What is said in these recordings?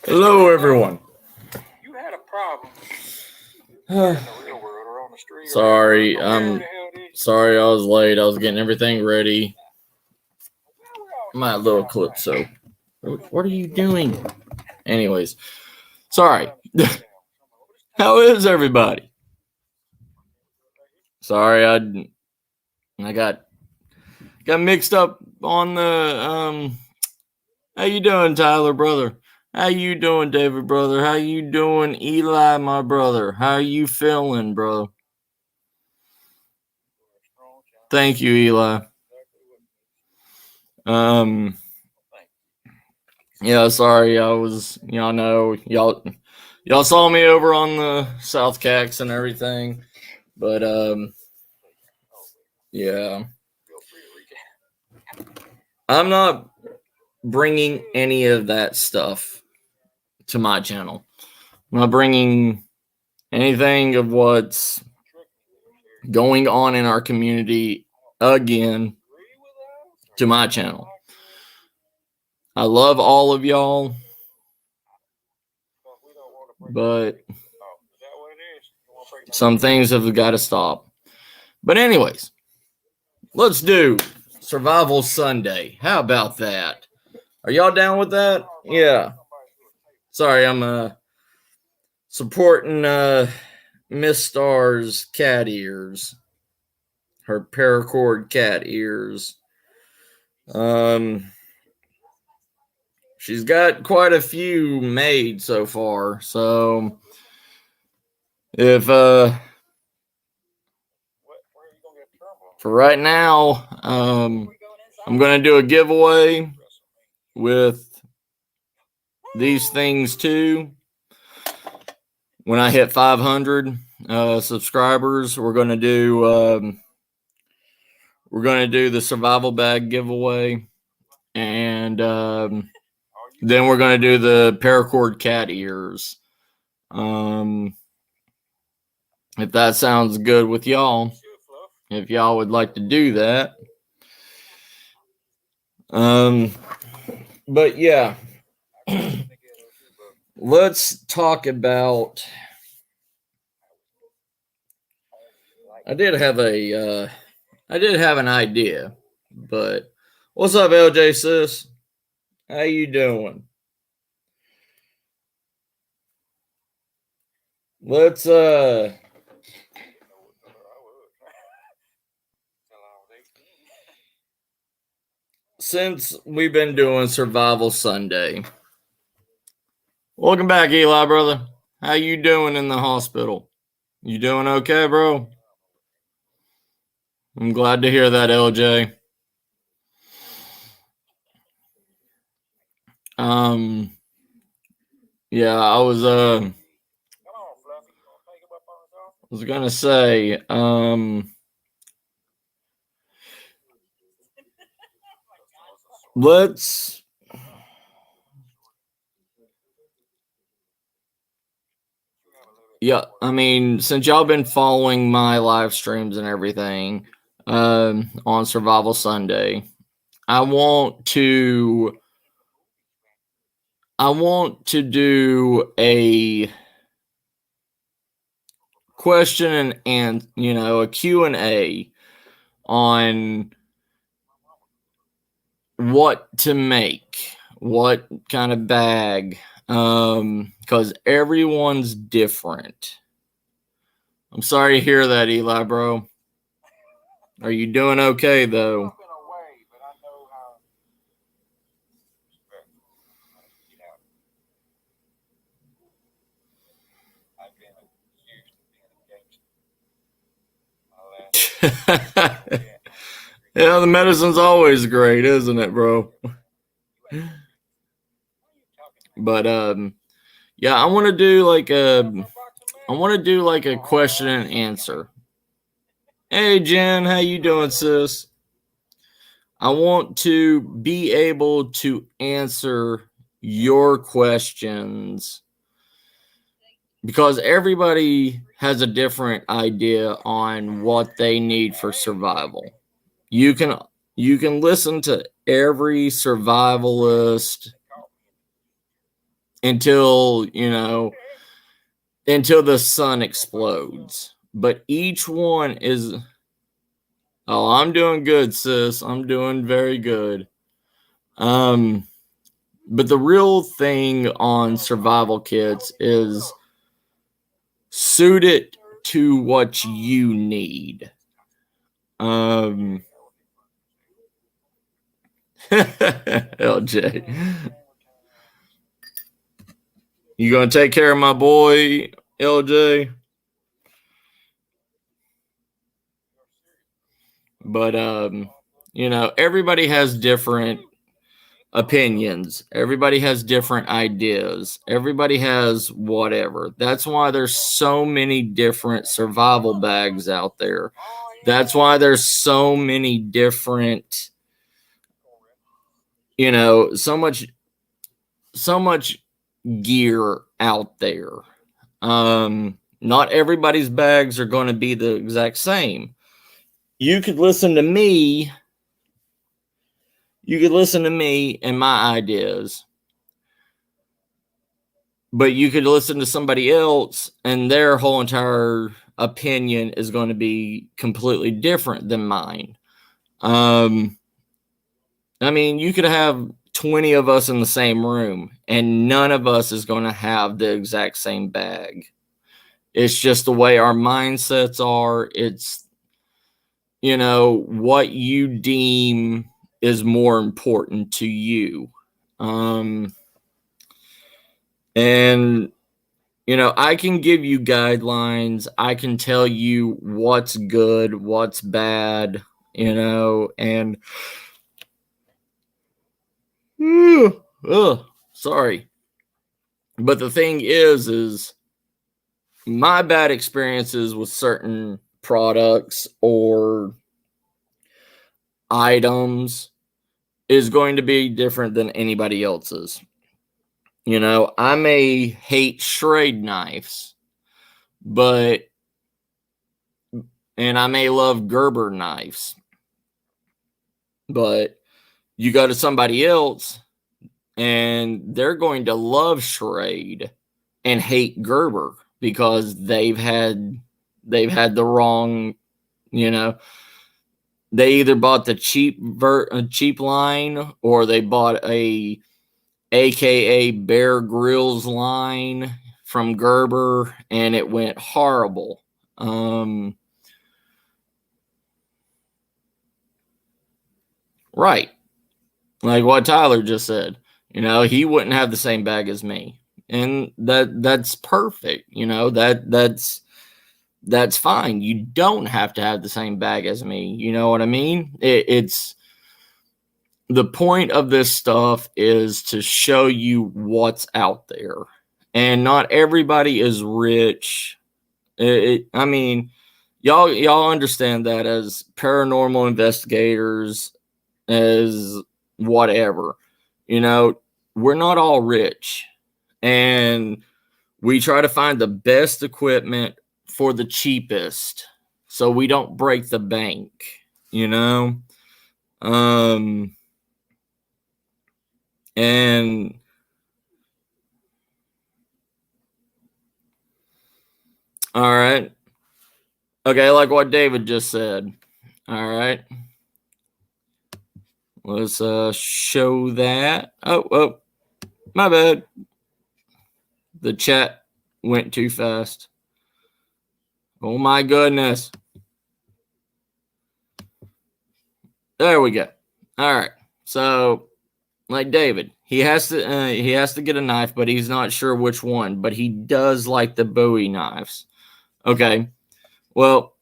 Hello, everyone. You had a problem in the real world or on the street. Sorry, sorry I was late. I was getting everything ready. My little clip. So, what are you doing? Anyways, sorry. How is everybody? Sorry, I got mixed up on the How you doing, Tyler, brother? How you doing, David, brother? How you doing, Eli, my brother? How you feeling, bro? Thank you, Eli. Yeah, sorry, I was, y'all know, y'all saw me over on the South Cax and everything, but, yeah. I'm not bringing any of that stuff to my channel. I'm not bringing anything of what's going on in our community again to my channel. I love all of y'all, but some things have got to stop. But anyways, let's do Survival Sunday. How about that? Are y'all down with that? Yeah. Sorry, I'm supporting Miss Star's cat ears. Her paracord cat ears. She's got quite a few made so far. So if for right now, I'm gonna do a giveaway with these things too. When I hit 500 subscribers, we're gonna do the survival bag giveaway, and then we're gonna do the paracord cat ears. If that sounds good with y'all, if y'all would like to do that. But yeah, let's talk about. I did have an idea, but what's up, LJ sis? How you doing? Let's since we've been doing Survival Sunday. Welcome back, Eli, brother. How you doing in the hospital? You doing okay, bro? I'm glad to hear that, LJ. Yeah, I was gonna say, let's yeah, I mean, since y'all been following my live streams and everything on Survival Sunday, I want to do a question and a Q&A on what to make, what kind of bag, because everyone's different. I'm sorry to hear that, Eli, bro. Are you doing okay, though? Yeah, the medicine's always great, isn't it, bro? But yeah, I want to do like a question and answer. Hey, Jen, how you doing, sis? I want to be able to answer your questions because everybody has a different idea on what they need for survival. You can listen to every survivalist until, until the sun explodes. But each one is, oh, I'm doing good, sis. I'm doing very good. But the real thing on survival kits is suit it to what you need. LJ, you gonna take care of my boy, LJ? But everybody has different opinions. Everybody has different ideas. Everybody has whatever. That's why there's so many different survival bags out there. That's why there's so many different, so much gear out there. Not everybody's bags are going to be the exact same. You could listen to me. You could listen to me and my ideas, but you could listen to somebody else and their whole entire opinion is going to be completely different than mine. I mean, you could have 20 of us in the same room and none of us is going to have the exact same bag. It's just the way our mindsets are. It's, what you deem is more important to you. And, I can give you guidelines. I can tell you what's good, what's bad, and sorry. But the thing is my bad experiences with certain products or items is going to be different than anybody else's. I may hate Schrade knives, and I may love Gerber knives, but you go to somebody else and they're going to love Schrade and hate Gerber because they've had the wrong, they either bought the cheap line or they bought a AKA Bear Grylls line from Gerber and it went horrible. Right. Like what Tyler just said, he wouldn't have the same bag as me. And that's perfect. That's fine. You don't have to have the same bag as me. You know what I mean? It's the point of this stuff is to show you what's out there. And not everybody is rich. I mean, y'all understand that as paranormal investigators, as whatever. We're not all rich. And we try to find the best equipment for the cheapest so we don't break the bank, and all right. Okay, like what David just said. All right. Let's show that. Oh, my bad. The chat went too fast. Oh my goodness. There we go. All right. So, like David, he has to get a knife, but he's not sure which one. But he does like the Bowie knives. Okay. Well,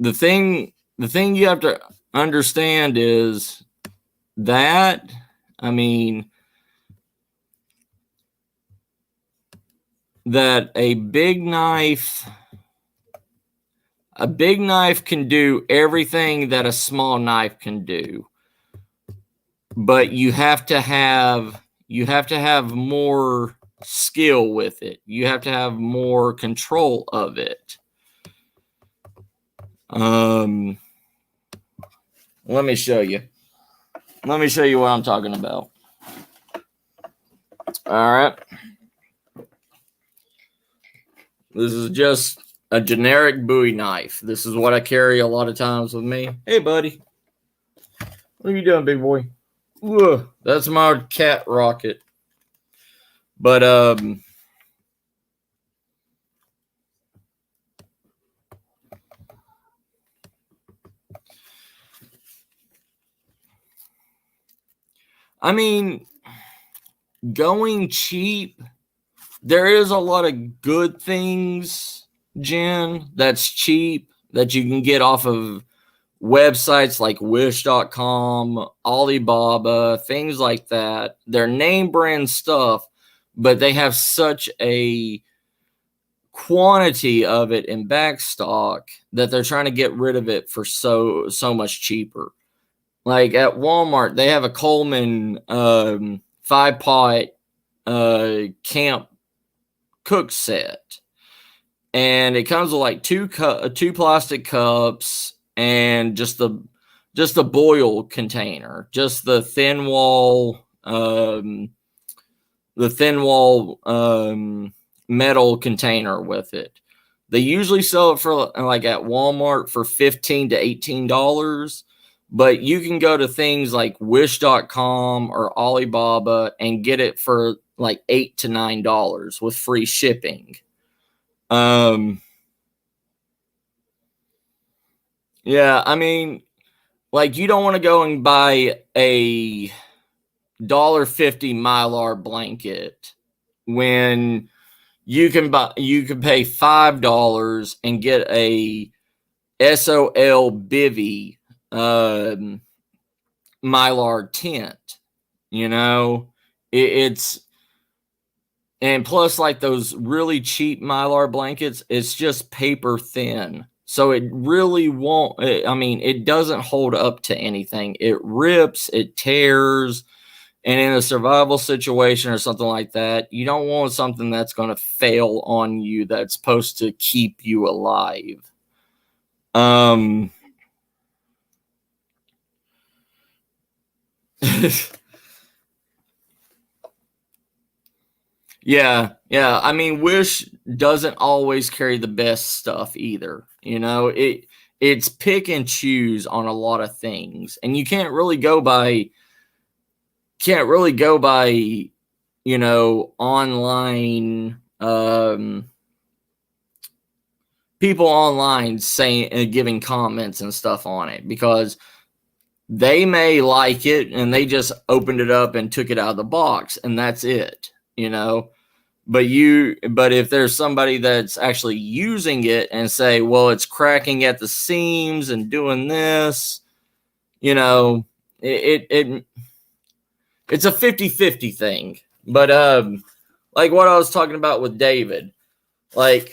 the thing you have to understand is that, I mean, that a big knife can do everything that a small knife can do, but you have to have more skill with it. You have to have more control of it. Let me show you. Let me show you what I'm talking about. All right. This is just a generic Bowie knife. This is what I carry a lot of times with me. Hey, buddy. What are you doing, big boy? Ugh, that's my cat Rocket. But, I mean, going cheap, there is a lot of good things, Jen, that's cheap that you can get off of websites like wish.com, Alibaba, things like that. They're name brand stuff, but they have such a quantity of it in back stock that they're trying to get rid of it for so much cheaper. Like at Walmart, they have a Coleman 5-pot camp cook set, and it comes with like two plastic cups and just the boil container, just the thin wall metal container with it. They usually sell it for like at Walmart for $15 to $18, but you can go to things like wish.com or Alibaba and get it for like $8 to $9 with free shipping. Yeah, I mean, like you don't want to go and buy a $1.50 Mylar blanket when you can pay $5 and get a SOL Bivy Mylar tent. You know, it's and plus like those really cheap Mylar blankets, it's just paper thin. So it really won't, I mean, it doesn't hold up to anything. It rips, it tears. And in a survival situation or something like that, you don't want something that's going to fail on you that's supposed to keep you alive. Yeah. I mean, Wish doesn't always carry the best stuff either. You know, it's pick and choose on a lot of things, and you can't really go by, you know, online, people online saying and giving comments and stuff on it, because they may like it and they just opened it up and took it out of the box and that's it, you know. But if there's somebody that's actually using it and say, well, it's cracking at the seams and doing this, you know, it's a 50-50 thing. But like what I was talking about with David, like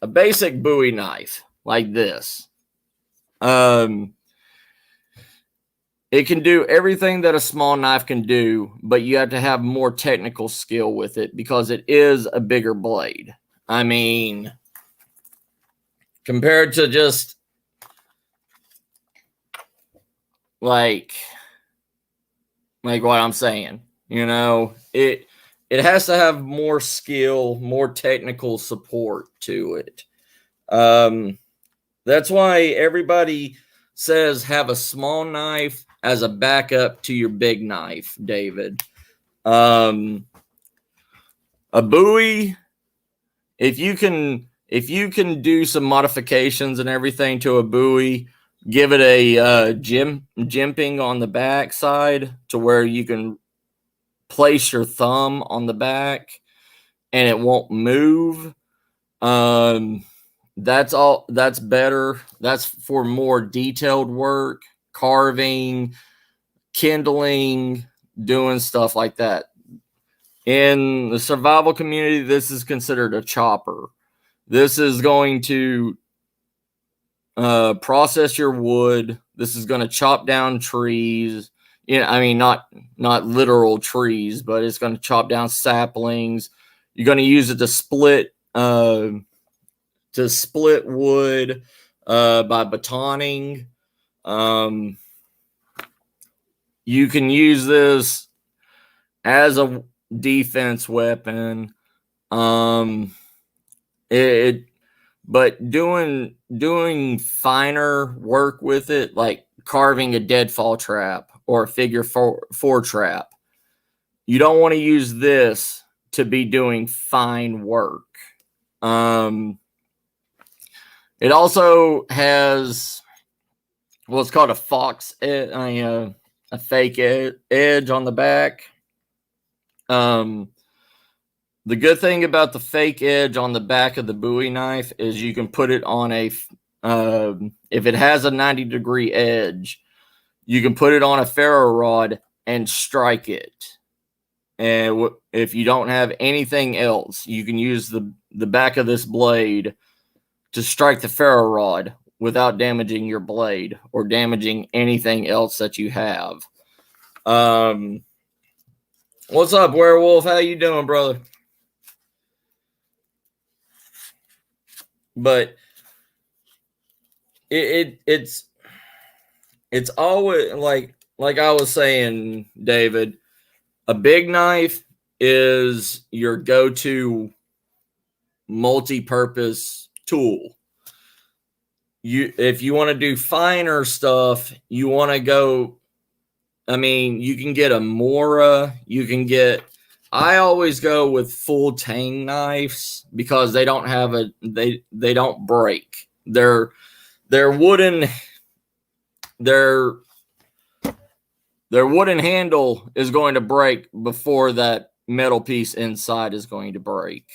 a basic Bowie knife like this, it can do everything that a small knife can do, but you have to have more technical skill with it because it is a bigger blade. I mean, compared to just like what I'm saying, you know, it has to have more skill, more technical support to it. That's why everybody says have a small knife as a backup to your big knife, David. A Bowie, if you can do some modifications and everything to a Bowie, give it a jimping on the back side to where you can place your thumb on the back and it won't move. That's better. That's for more detailed work, carving, kindling, doing stuff like that. In the survival community, this is considered a chopper. This is going to process your wood. This is going to chop down trees. I mean, not literal trees, but it's going to chop down saplings. You're going to use it to split wood by batoning. you can use this as a defense weapon. But doing finer work with it, like carving a deadfall trap or a figure four trap, you don't want to use this to be doing fine work. It also has what's called a fox, a fake edge on the back. The good thing about the fake edge on the back of the Bowie knife is you can put it on if it has a 90-degree edge, you can put it on a ferro rod and strike it. And if you don't have anything else, you can use the back of this blade to strike the ferro rod without damaging your blade or damaging anything else that you have. What's up, Werewolf? How you doing, brother? But it's always like I was saying, David, a big knife is your go-to multi-purpose tool. If you want to do finer stuff, you want to go, I mean, you can get a Mora, I always go with full tang knives because they don't have they don't break. They're wooden. Their wooden handle is going to break before that metal piece inside is going to break.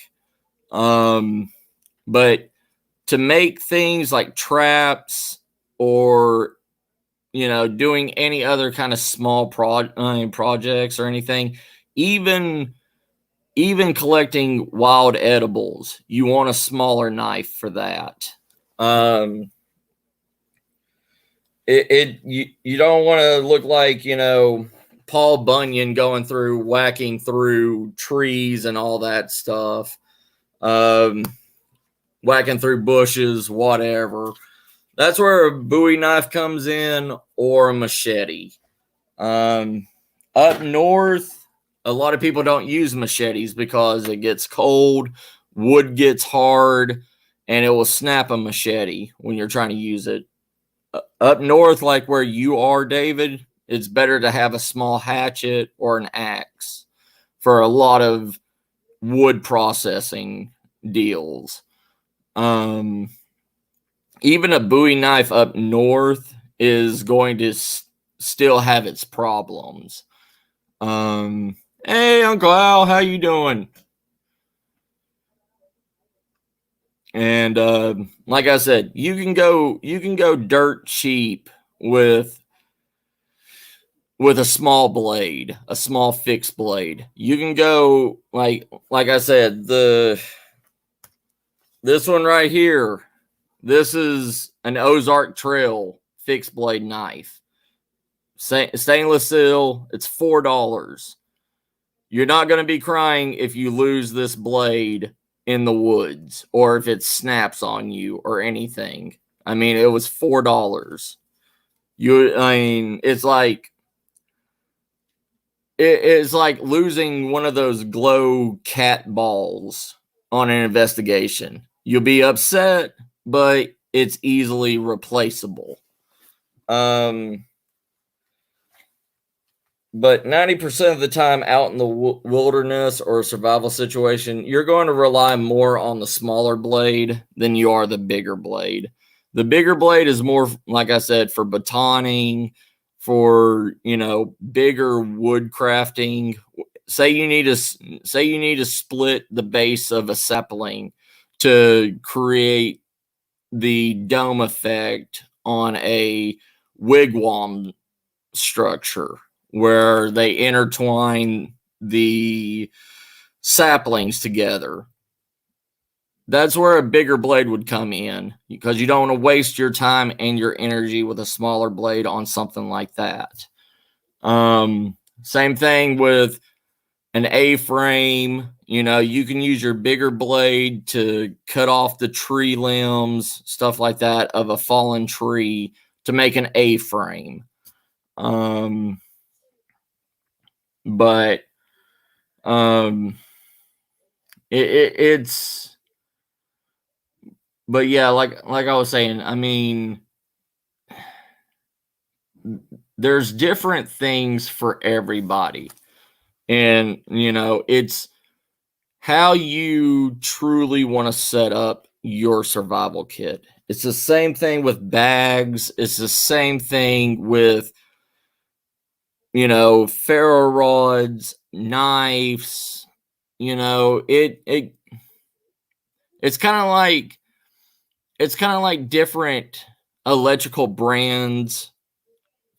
But to make things like traps or doing any other kind of small projects or anything, even collecting wild edibles, you want a smaller knife for that. You don't want to look like Paul Bunyan whacking through trees and all that stuff, whacking through bushes, whatever. That's where a Bowie knife comes in, or a machete. Up north, a lot of people don't use machetes because it gets cold, wood gets hard, and it will snap a machete when you're trying to use it. Up north, like where you are, David, it's better to have a small hatchet or an axe for a lot of wood processing deals. Even a Bowie knife up north is going to still have its problems. Hey, Uncle Al, how you doing? And like I said, you can go dirt cheap with a small blade, a small fixed blade. You can go like I said, this one right here. This is an Ozark Trail fixed blade knife. Stainless steel. It's $4. You're not going to be crying if you lose this blade in the woods or if it snaps on you or anything. I mean, it was $4. It's like losing one of those glow cat balls on an investigation. You'll be upset, but it's easily replaceable. But 90% of the time out in the wilderness or survival situation, you're going to rely more on the smaller blade than you are the bigger blade. The bigger blade is more, like I said, for batoning, for, bigger wood crafting. Say you need to split the base of a sapling to create the dome effect on a wigwam structure, where they intertwine the saplings together. That's where a bigger blade would come in, because you don't want to waste your time and your energy with a smaller blade on something like that. Same thing with an A-frame. You can use your bigger blade to cut off the tree limbs, stuff like that, of a fallen tree to make an A-frame. But it's but yeah, like I was saying, I mean, there's different things for everybody. And, it's how you truly want to set up your survival kit. It's the same thing with bags. It's the same thing with, ferro rods, knives. It's kind of like different electrical brands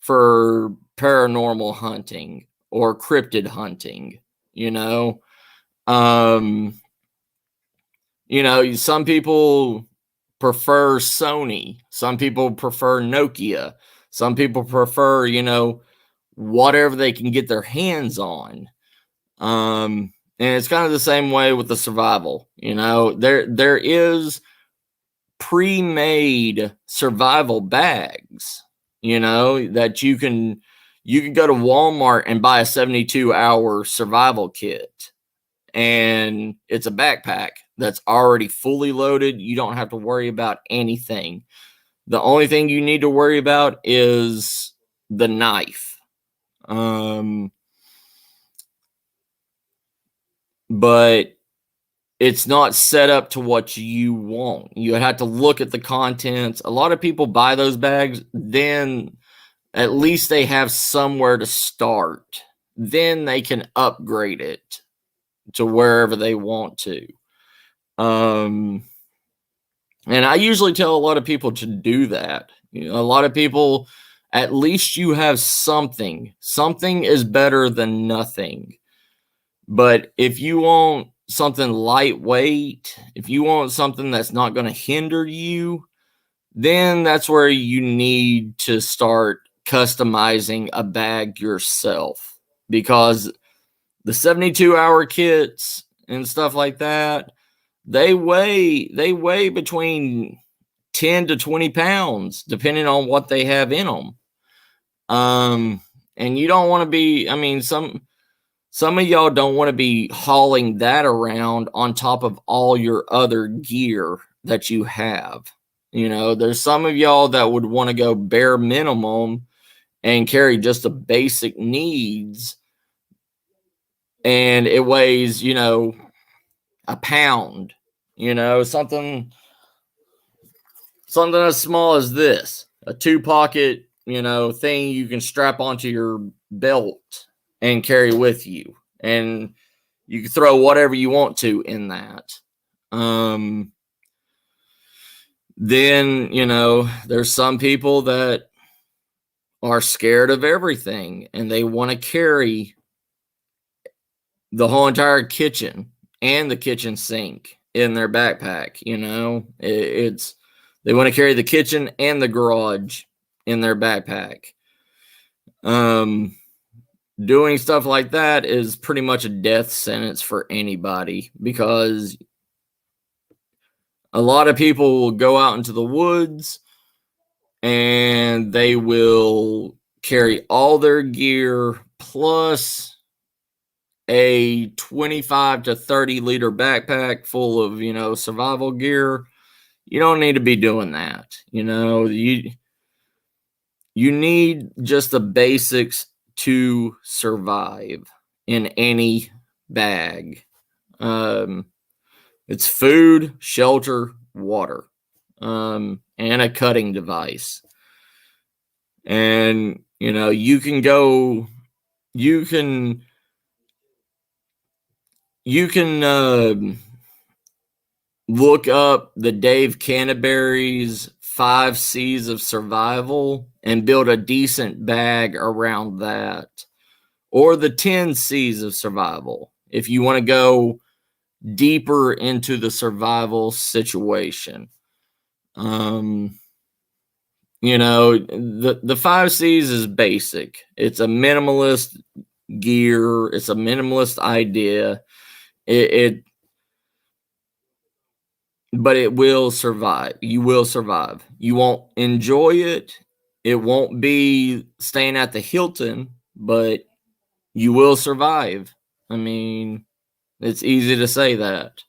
for paranormal hunting or cryptid hunting, you know. Some people prefer Sony, some people prefer Nokia, some people prefer, whatever they can get their hands on. And it's kind of the same way with the survival. There is pre-made survival bags, that you can go to Walmart and buy a 72-hour survival kit, and it's a backpack that's already fully loaded. You don't have to worry about anything. The only thing you need to worry about is the knife. But it's not set up to what you want. You have to look at the contents. A lot of people buy those bags, then at least they have somewhere to start. Then they can upgrade it to wherever they want to. And I usually tell a lot of people to do that. A lot of people, at least you have something. Something is better than nothing. But if you want something lightweight, if you want something that's not going to hinder you, then that's where you need to start customizing a bag yourself, because the 72-hour kits and stuff like that, they weigh between 10 to 20 pounds depending on what they have in them. And you don't want to be, some of y'all don't want to be hauling that around on top of all your other gear that you have. There's some of y'all that would want to go bare minimum and carry just the basic needs, and it weighs, a pound, something as small as this, a 2-pocket, thing you can strap onto your belt and carry with you, and you can throw whatever you want to in that. Then, there's some people that are scared of everything and they want to carry the whole entire kitchen and the kitchen sink in their backpack. They want to carry the kitchen and the garage in their backpack. Doing stuff like that is pretty much a death sentence for anybody, because a lot of people will go out into the woods and they will carry all their gear plus a 25 to 30 liter backpack full of, survival gear. You don't need to be doing that. You need just the basics to survive in any bag. It's food, shelter, water, and a cutting device. And, you can look up the Dave Canterbury's 5 C's of survival and build a decent bag around that, or the 10 C's of survival if you want to go deeper into the survival situation. The 5 C's is basic. It's a minimalist gear. It's a minimalist idea. But it will survive. You will survive. You won't enjoy it. It won't be staying at the Hilton, but you will survive. I mean, it's easy to say that.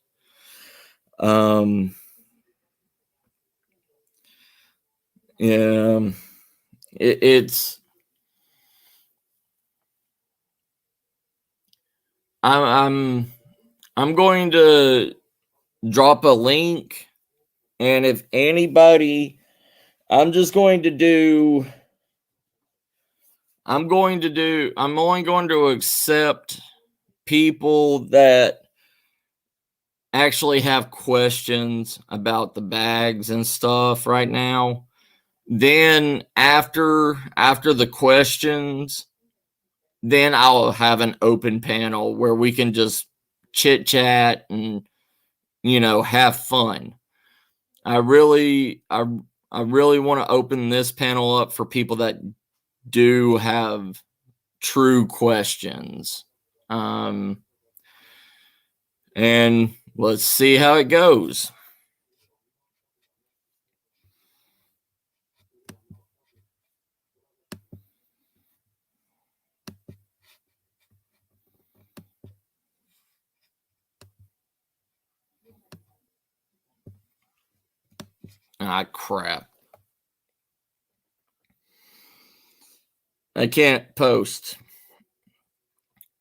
Yeah, it's. I'm going to drop a link, and if anybody, I'm just going to do. I'm only going to accept people that actually have questions about the bags and stuff right now. Then after the questions, then I'll have an open panel where we can just chit chat and have fun. I really want to open this panel up for people that do have true questions. And let's see how it goes. Ah, crap. I can't post.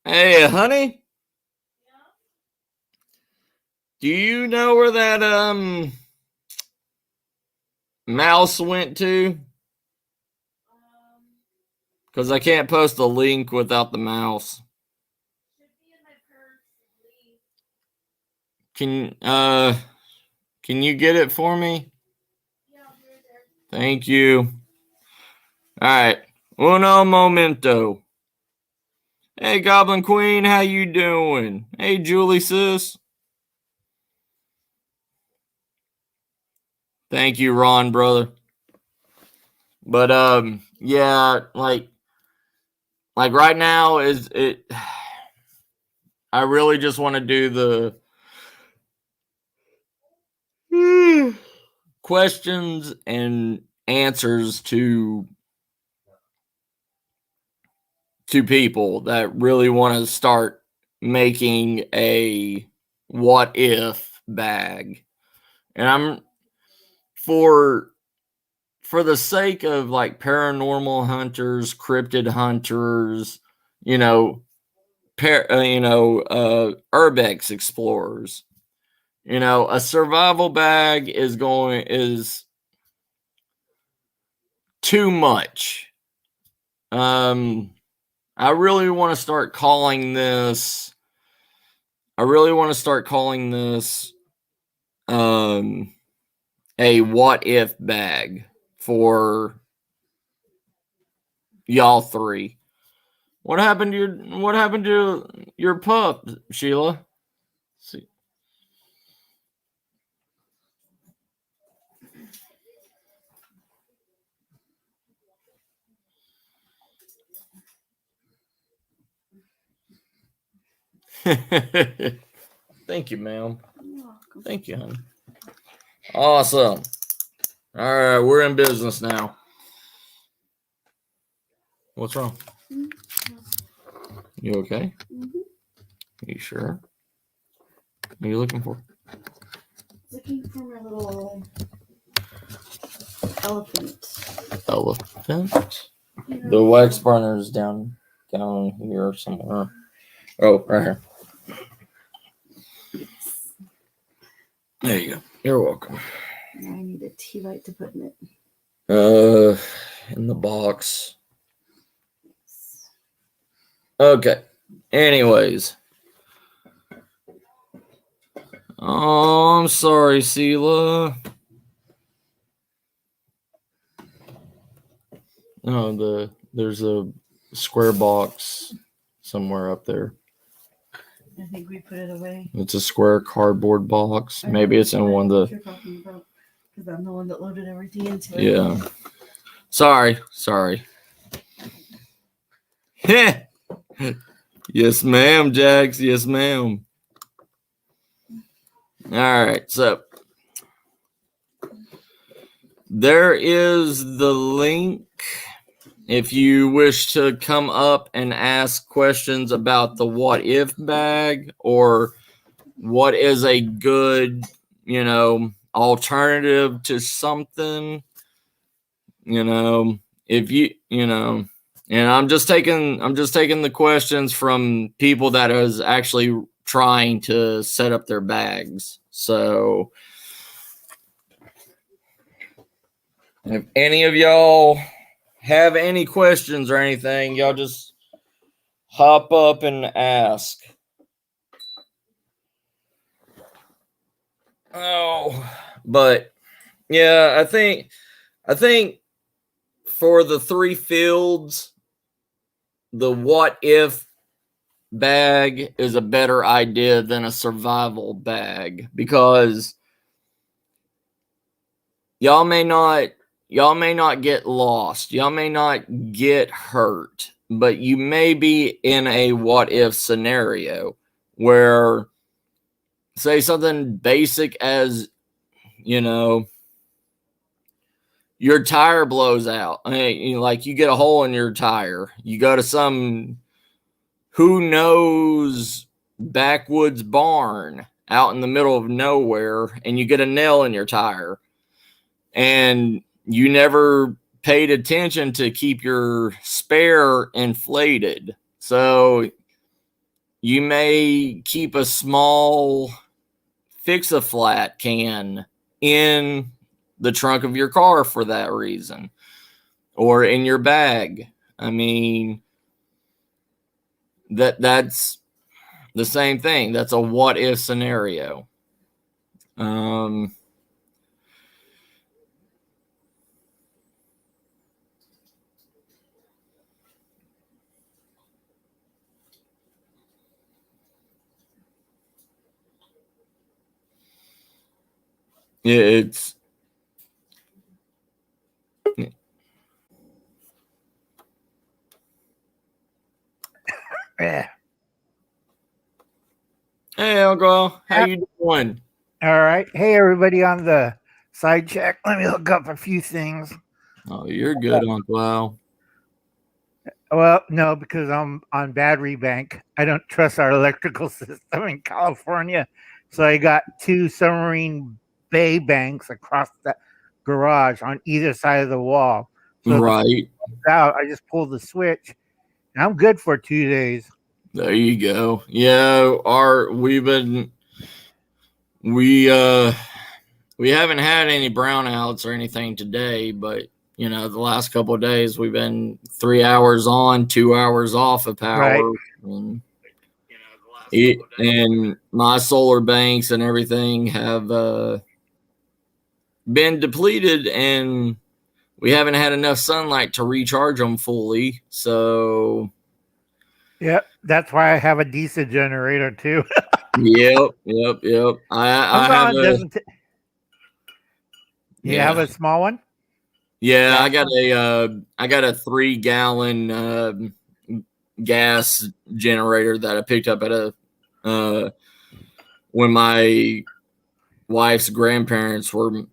Hey, honey? Do you know where that mouse went to? Because I can't post a link without the mouse. Can you get it for me? Thank you. All right. Uno momento. Hey, Goblin Queen, how you doing? Hey, Julie, sis. Thank you, Ron, brother. But yeah, like right now is it. I really just want to do the questions and answers to people that really want to start making a what if bag. And I'm for the sake of like paranormal hunters, cryptid hunters, urbex explorers. A survival bag is too much. I really want to start calling this. A what if bag for y'all three. What happened to your pup, Sheila? See. Thank you, ma'am. Thank you, honey. Awesome. All right, we're in business now. What's wrong? You okay? Mm-hmm. You sure? What are you looking for? Looking for my little elephant. Elephant? The wax burner's down here somewhere. Oh, right here. There you go. You're welcome. I need a tea light to put in it. In the box. Okay. Anyways. Oh, I'm sorry, Sela. No, there's a square box somewhere up there. I think we put it away. It's a square cardboard box. Maybe it's in one of the. You're talking about, because I'm the one that loaded everything into it. Yeah. Sorry. Yes, ma'am, Jax. Yes, ma'am. All right, so there is the link if you wish to come up and ask questions about the what if bag or what is a good, alternative to something, if and I'm just taking the questions from people that is actually trying to set up their bags. So if any of y'all have any questions or anything, y'all just hop up and ask. Oh, but yeah, I think for the 3 fields, the what if bag is a better idea than a survival bag, because y'all may not get lost, y'all may not get hurt, but you may be in a what if scenario where, say, something basic as, your tire blows out. I mean, like, you get a hole in your tire. You go to some who knows backwoods barn out in the middle of nowhere, and you get a nail in your tire. And you never paid attention to keep your spare inflated. So you may keep a small Fix-A-Flat can in the trunk of your car for that reason, or in your bag. I mean, that's the same thing. That's a what if scenario. It's Yeah. Hey, Uncle, how you doing? All right. Hey, everybody on the side check. Let me look up a few things. Oh, you're good, Uncle Al. Well, no, because I'm on battery bank. I don't trust our electrical system in California. So I got 2 submarine bay banks across the garage on either side of the wall. So Right. out, I just pulled the switch and I'm good for 2 days. There you go. Yeah, we haven't had any brownouts or anything today, but the last couple of days we've been 3 hours on, 2 hours off of power. Right. And my solar banks and everything have been depleted, and we haven't had enough sunlight to recharge them fully. So Yep, that's why I have a diesel generator too. Yep. I have a. You have a small one? Yeah, I got a 3-gallon gas generator that I picked up at when my wife's grandparents were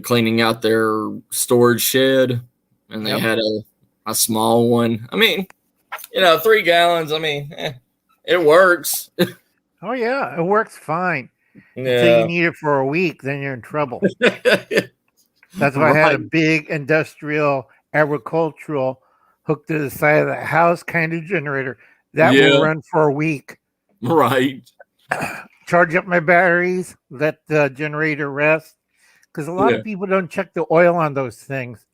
cleaning out their storage shed, and they had a small one. I mean, 3 gallons. I mean, it works. Oh yeah, it works fine. Yeah. Until you need it for a week, then you're in trouble. That's why I had a big industrial agricultural hooked to the side of the house kind of generator that will run for a week. Right. Charge up my batteries, let the generator rest, because a lot of people don't check the oil on those things.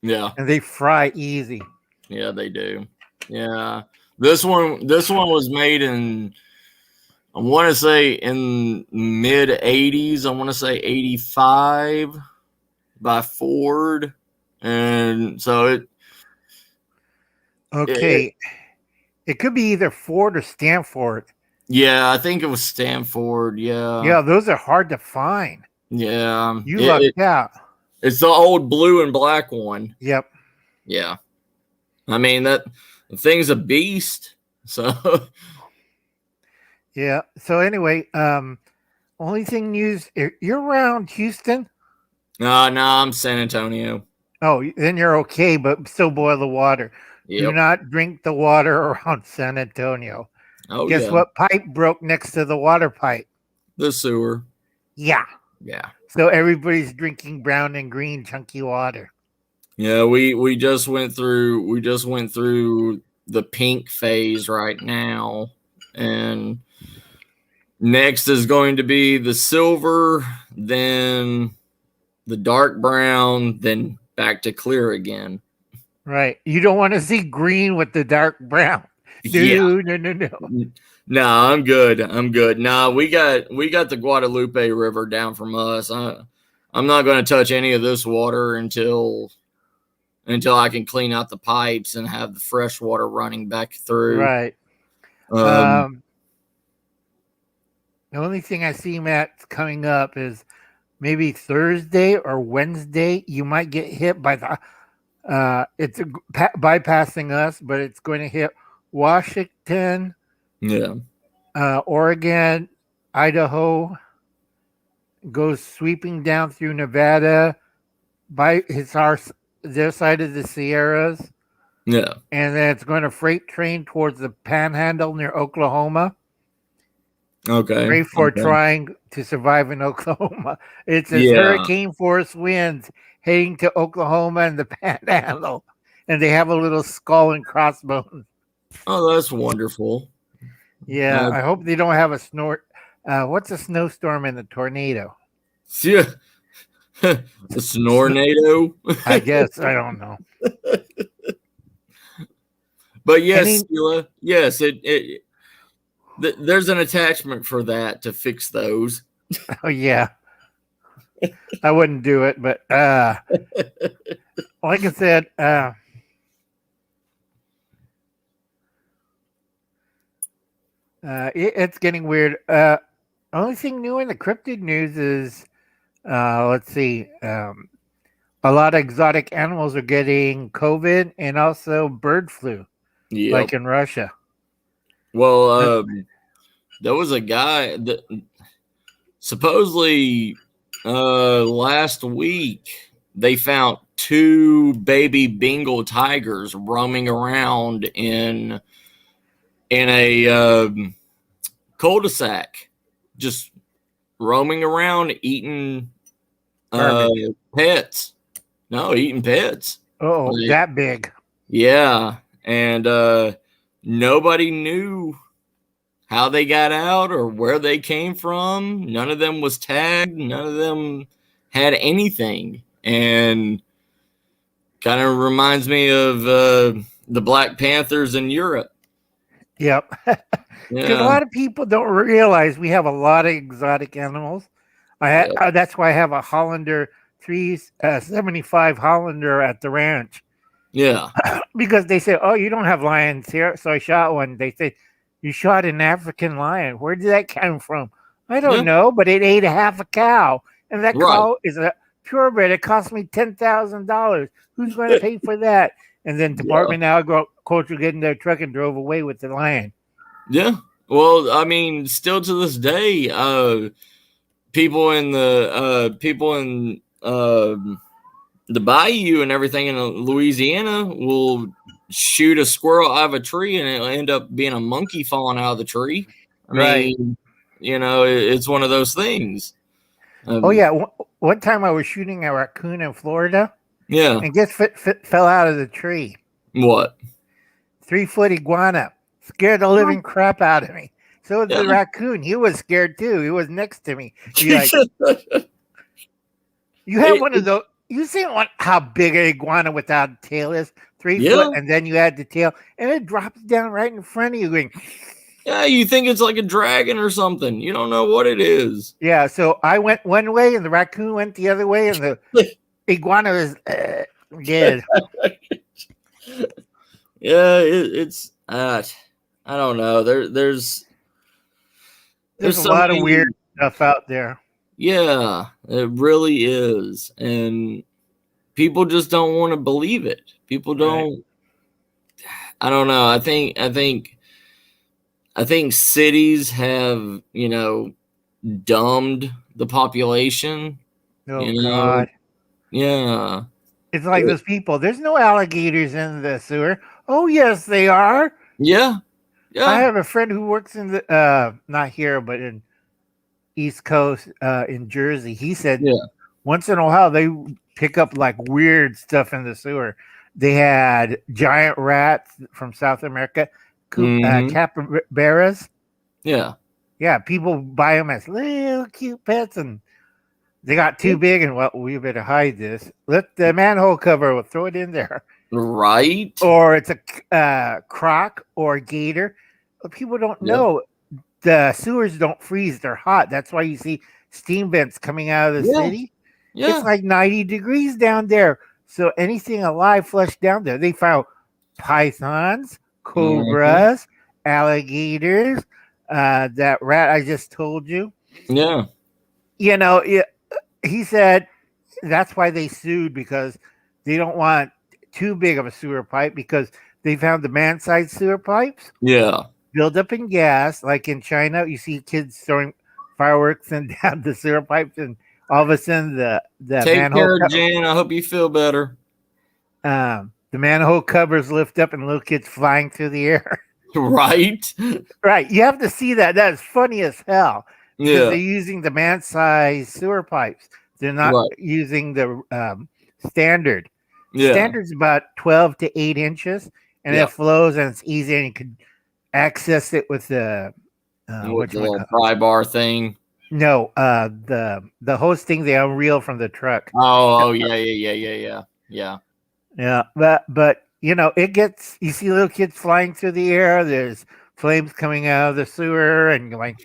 Yeah. And they fry easy. Yeah, they do. Yeah. This one was made in, I want to say, in mid 80s. I want to say 85 by Ford. And so it could be either Ford or Stanford. Yeah, I think it was Stanford. Yeah. Yeah, those are hard to find. Yeah. You lucked out. It's the old blue and black one. Yep. Yeah. I mean, the thing's a beast. So yeah. So anyway, only thing news, you're around Houston? No, I'm San Antonio. Oh, then you're okay, but still boil the water. Do Yep. not drink the water around San Antonio. Oh Guess yeah. what pipe broke next to the water pipe? The sewer. Yeah. Yeah. So everybody's drinking brown and green chunky water. Yeah, we just went through the pink phase right now, and next is going to be the silver, then the dark brown, then back to clear again. Right. You don't want to see green with the dark brown. Yeah. No. No, I'm good. I'm good. Nah, we got the Guadalupe River down from us. I'm not going to touch any of this water until I can clean out the pipes and have the fresh water running back through. Right. Um, The only thing I see, Matt, coming up is maybe Thursday or Wednesday. You might get hit by the. It's bypassing us, but it's going to hit Washington, yeah. Oregon, Idaho. Goes sweeping down through Nevada, by their side of the Sierras, Yeah. and then it's going to freight train towards the Panhandle near Oklahoma. Okay. Pray for okay. trying to survive in Oklahoma. It's Yeah. hurricane force winds heading to Oklahoma and the Panhandle, and they have a little skull and crossbones. Oh, that's wonderful. Yeah, I hope they don't have a snort. What's a snowstorm and a tornado? Yeah. The Snornado. I guess I don't know. But yes, Sheila, yes, there's an attachment for that to fix those. Oh yeah, I wouldn't do it, but like I said, it's getting weird. Only thing new in the cryptid news is, let's see, a lot of exotic animals are getting COVID and also bird flu, Yeah. like in Russia. Well, there was a guy that supposedly last week they found 2 baby Bengal tigers roaming around in a cul-de-sac, just roaming around eating pets. No, eating pets. Oh, that big. Yeah, and nobody knew how they got out or where they came from. None of them was tagged. None of them had anything. And kind of reminds me of the Black Panthers in Europe. Yep. Because a lot of people don't realize we have a lot of exotic animals. That's why I have a Hollander 375 Hollander at the ranch. Yeah. Because they say, "Oh, you don't have lions here." So I shot one. They say, "You shot an African lion. Where did that come from?" I don't know, but it ate a half a cow, and that cow is a purebred. It cost me $10,000. Who's going to pay for that? And then Department of Agriculture get in their truck and drove away with the lion. Yeah. Well, I mean, still to this day, people in the bayou and everything in Louisiana will shoot a squirrel out of a tree and it'll end up being a monkey falling out of the tree. I mean, it's one of those things. One time I was shooting a raccoon in Florida. Yeah. And guess fell out of the tree. What? 3-foot iguana. Scared the living crap out of me. So the raccoon, he was scared too. He was next to me. You have one of those. You seen how big an iguana without a tail is? 3 foot, and then you add the tail, and it drops down right in front of you. Going, yeah, you think it's like a dragon or something. You don't know what it is. Yeah, so I went one way, and the raccoon went the other way, and the iguana was dead. Yeah, it's I don't know. There's a lot of weird stuff out there. Yeah, it really is. And people just don't want to believe it. People don't. Right. I don't know. I think cities have, dumbed the population. Oh, God. Yeah. It's like those people. There's no alligators in the sewer. Oh yes, they are. Yeah. I Yeah. have a friend who works in the not here, but in East Coast, in Jersey. He said Yeah. once in a while they pick up like weird stuff in the sewer. They had giant rats from South America, Mhm. capybaras. Yeah. Yeah, people buy them as little cute pets, and they got too big. And well, we better hide this. Let the manhole cover. We'll throw it in there. Right. Or it's a croc or a gator. But people don't Yeah. know the sewers don't freeze; they're hot. That's why you see steam vents coming out of the Yeah. city. Yeah. It's like 90 degrees down there. So anything alive flushed down there. They found pythons, Mhm. cobras, alligators, that rat I just told you. Yeah. You know, he said that's why they sued, because they don't want too big of a sewer pipe, because they found the man-sized sewer pipes Yeah. build up in gas. Like in China, you see kids throwing fireworks and down the sewer pipes, and all of a sudden the Take care, Jen. I hope you feel better. the manhole covers lift up and little kids flying through the air. Right. Right, you have to see that. That's funny as hell, because Yeah. they're using the man-sized sewer pipes. They're not Right. using the standard. Yeah. Standard's about 12 to 8 inches, and Yeah. it flows and it's easy, and you can access it with the With the little pry bar thing. no, the hosting, the Unreal from the truck. Oh, yeah. Yeah, but you know, it gets, you see little kids flying through the air. There's flames coming out of the sewer, and you're like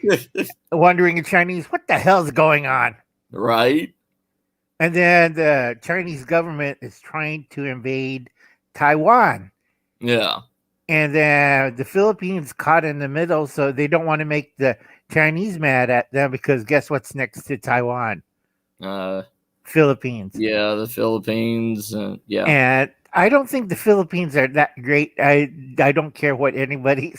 wondering in Chinese, what the hell's going on? Right. And then the Chinese government is trying to invade Taiwan. Yeah. And then the Philippines caught in the middle, so they don't want to make the Chinese mad at them, because guess what's next to Taiwan? Philippines. Yeah, the Philippines. Yeah. And I don't think the Philippines are that great. I don't care what anybody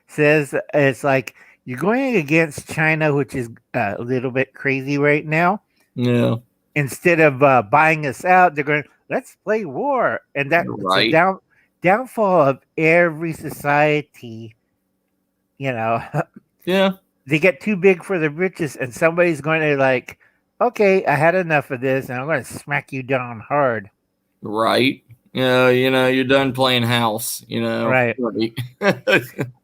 says. It's like you're going against China, which is a little bit crazy right now. Yeah. Instead of buying us out, they're going, let's play war. And that's Right. a downfall of every society. You know, Yeah. they get too big for the britches, and somebody's going to like, okay, I had enough of this, and I'm going to smack you down hard. Right. Yeah, you're done playing house, Right.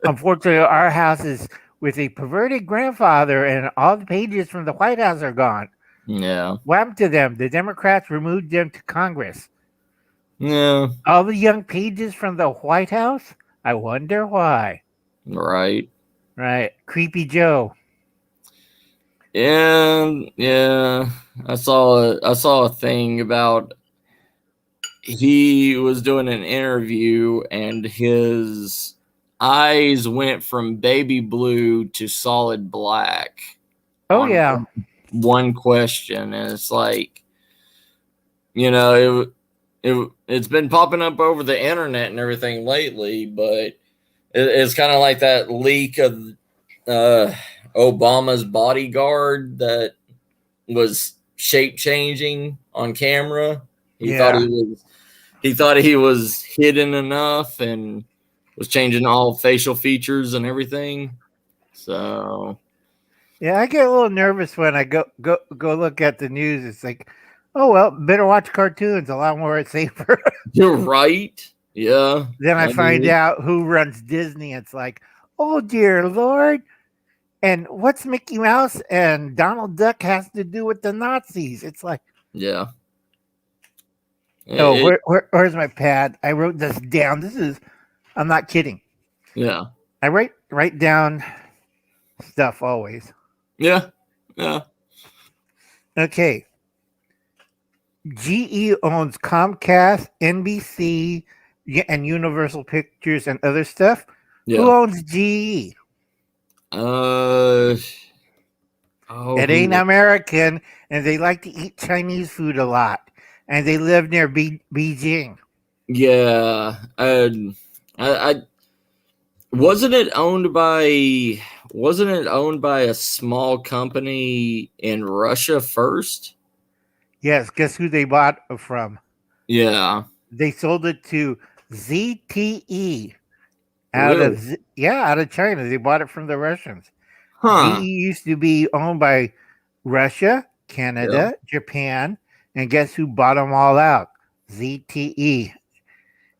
Unfortunately, our house is with a perverted grandfather, and all the pages from the White House are gone. Yeah. What happened to them? The Democrats removed them to Congress. Yeah. All the young pages from the White House? I wonder why. Right. Right. Creepy Joe. And yeah, I saw a thing about, he was doing an interview and his eyes went from baby blue to solid black. Oh, on yeah. One question, and it's like, it's been popping up over the internet and everything lately, but it's kind of like that leak of Obama's bodyguard that was shape changing on camera. He thought he was hidden enough and was changing all facial features and everything. So yeah, I get a little nervous when I go look at the news. It's like, oh well, better watch cartoons. A lot more safer. you're right. Yeah. Then I find out who runs Disney. It's like, oh dear Lord. And what's Mickey Mouse and Donald Duck has to do with the Nazis? It's like, yeah. Oh, where's my pad? I wrote this down. I'm not kidding. Yeah. I write down stuff always. Yeah. Yeah. Okay. GE owns Comcast, NBC, and Universal Pictures and other stuff. Yeah. Who owns GE? It ain't American, and they like to eat Chinese food a lot, and they live near Beijing. Yeah, I wasn't it owned by a small company in Russia first? Yes, guess who they bought from? Yeah. They sold it to ZTE Really? out of China. They bought it from the Russians. Huh. GE used to be owned by Russia, Yeah. Canada, Japan, and guess who bought them all out? ZTE.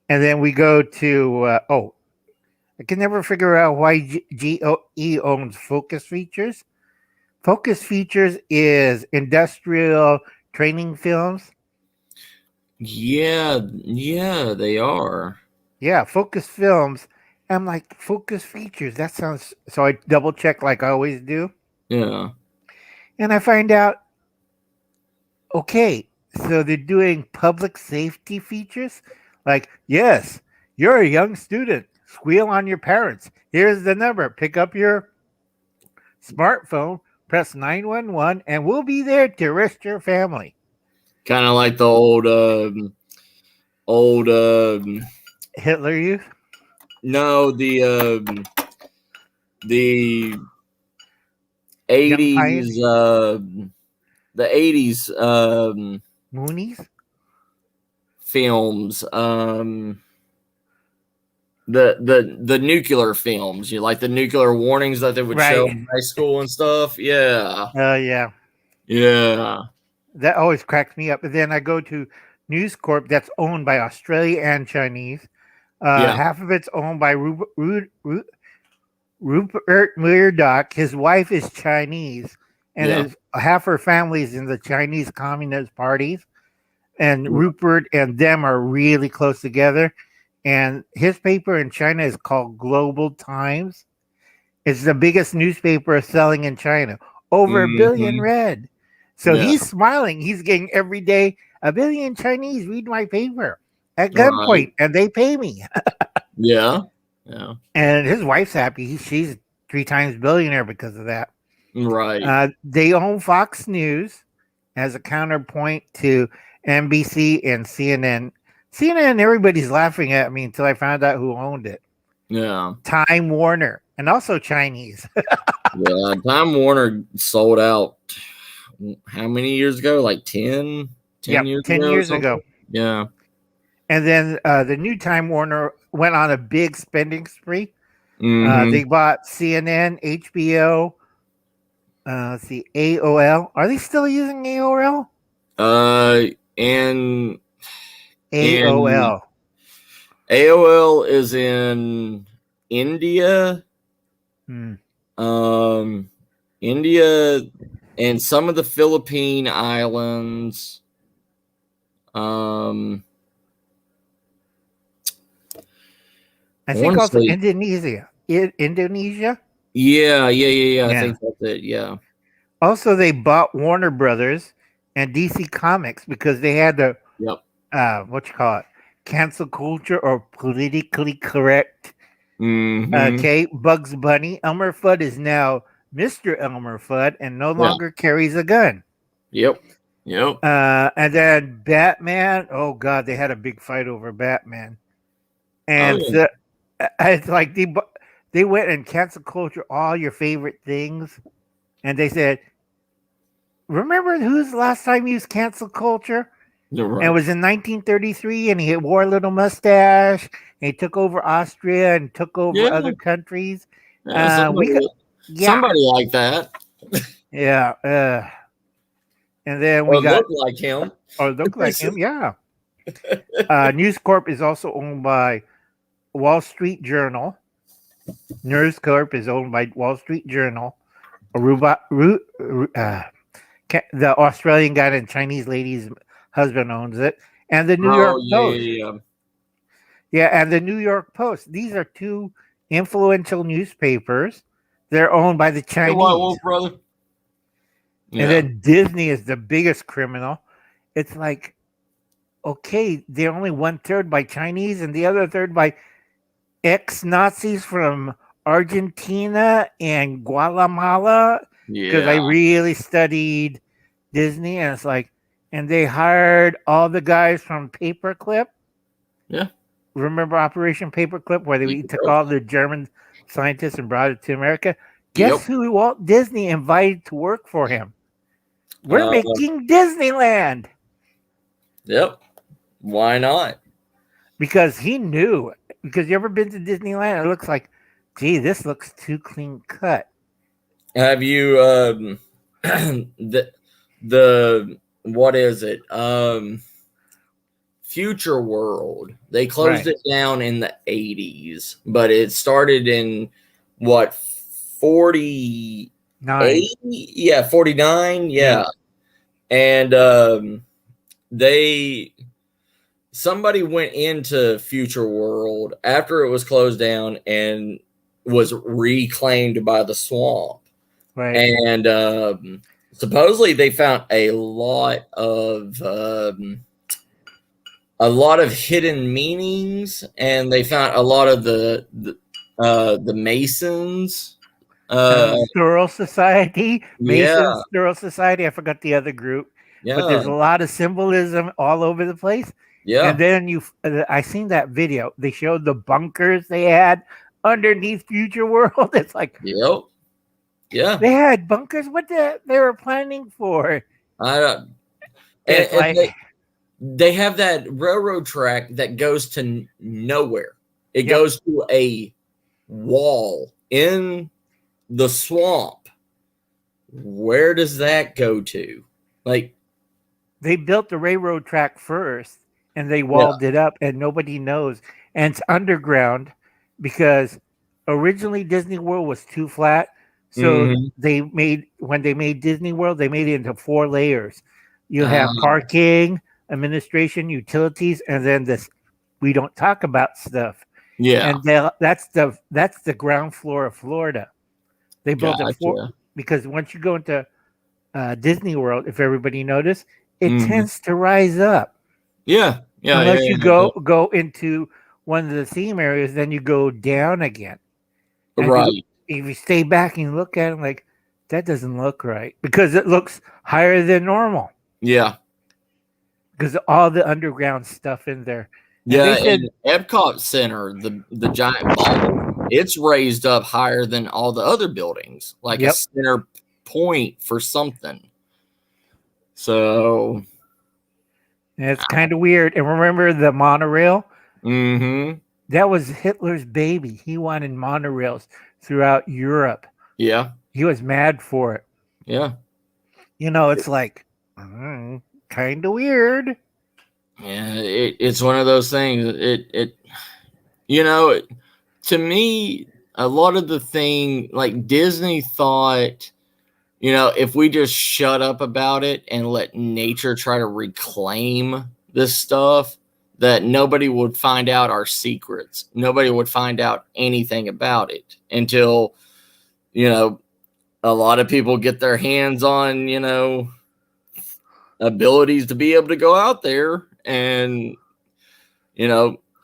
And then we go to I can never figure out why GOE owns Focus Features. Focus Features is industrial training films. Yeah. Yeah, they are. Yeah, Focus Films. I'm like, Focus Features. That sounds. So I double check like I always do. Yeah. And I find out, okay, so they're doing public safety features. Like, yes, you're a young student. Squeal on your parents. Here's the number. Pick up your smartphone, press 911, and we'll be there to arrest your family. Kind of like the old Hitler Youth? no, the 80s the 80s Moonies? films, the nuclear films, you like the nuclear warnings that they would show Right. in high school and stuff. Yeah. Yeah. Yeah. That always cracks me up. But then I go to News Corp that's owned by Australia and Chinese. Yeah. Half of it's owned by Rupert Murdoch. His wife is Chinese, and Yeah. half her family is in the Chinese Communist parties. And Yeah. Rupert and them are really close together. And his paper in China is called Global Times. It's the biggest newspaper selling in China. Over a billion read. So Yeah. he's smiling. He's getting every day 1 billion Chinese read my paper at Right. gunpoint, and they pay me. Yeah. Yeah. And his wife's happy. She's 3 times billionaire because of that. Right. They own Fox News as a counterpoint to NBC and CNN. CNN, everybody's laughing at me until I found out who owned it. Yeah. Time Warner, and also Chinese. Yeah. Time Warner sold out how many years ago? Like 10 Yep, years 10 ago. or years something? ago. Yeah. And then the new Time Warner went on a big spending spree. Mhm. They bought CNN, HBO, let's see, AOL. Are they still using AOL? And AOL. AOL is in India. Hmm. India and some of the Philippine islands. I think also Indonesia. Indonesia? Yeah. I Yeah. think that's it. Yeah. Also, they bought Warner Brothers and DC Comics because they had the what you call it, cancel culture or politically correct. Mhm. Okay, Bugs Bunny. Elmer Fudd is now Mr. Elmer Fudd and no longer carries a gun. Yep. And then Batman. Oh God, they had a big fight over Batman, and it's like they went and cancel culture all your favorite things, and they said, "Remember who's last time used cancel culture?" Right. And it was in 1933, and he wore a little mustache, and he took over Austria and took over other countries. Somebody like that. Yeah. And then we got look like him. Or look like him, yeah. News Corp is also owned by Wall Street Journal. News Corp is owned by Wall Street Journal. The Australian guy and Chinese lady's husband owns it. And the New York Post. Yeah, and the New York Post. These are 2 influential newspapers. They're owned by the Chinese. Hey, White Wolf, brother. And then Disney is the biggest criminal. It's like, okay, they're only 1/3 by Chinese and the other third by ex-Nazis from Argentina and Guatemala. Because I really studied Disney, and it's like, and they hired all the guys from Paperclip. Yeah. Remember Operation Paperclip, where they took all the German scientists and brought it to America? Guess who Walt Disney invited to work for him? We're making Disneyland. Yep. Why not? Because he knew. Because you ever been to Disneyland? It looks like, gee, this looks too clean cut. Have you the what is it? Future World. They closed Right. it down in the 80s, but it started in what 48? 9. Yeah, 49. Yeah. And somebody went into Future World after it was closed down and was reclaimed by the swamp. Right. And supposedly they found a lot of hidden meanings, and they found a lot of the Masons. Stural Society, Yeah, Mason Stural Society. I forgot the other group, but yeah, there's a lot of symbolism all over the place. yeah, And then I seen that video. They showed the bunkers they had underneath Future World. It's like, yep, yeah. they had bunkers. What they were planning for? And It's like, they have that railroad track that goes to nowhere. It Yep. goes to a wall in the swamp. Where does that go to? Like, they built the railroad track first and they walled it up, and nobody knows. And it's underground because originally Disney World was too flat. So when they made Disney World, they made it into 4 layers. You have parking, administration, utilities, and then this we don't talk about stuff. yeah, And that's the ground floor of Florida. They built it gotcha. because once you go into Disney World, if everybody noticed, it Mhm. tends to rise up. Yeah, yeah. Unless yeah, you yeah, go into one of the theme areas, then you go down again. yeah. And Right. if you stay back and you look at it, like, that doesn't look right because it looks higher than normal Yeah. because of all the underground stuff in there. And Yeah, they said, and Epcot Center, the giant ball, it's raised up higher than all the other buildings, like a Yep. center point for something. So, and it's kind of weird. And remember the monorail? mm-hmm. That was Hitler's baby. He wanted monorails throughout Europe. Yeah, He was mad for it. yeah, It's like kind of weird. yeah. It's one of those things. To me, a lot of the thing, like Disney thought, if we just shut up about it and let nature try to reclaim this stuff, that nobody would find out our secrets. Nobody would find out anything about it until, a lot of people get their hands on, abilities to be able to go out there. And,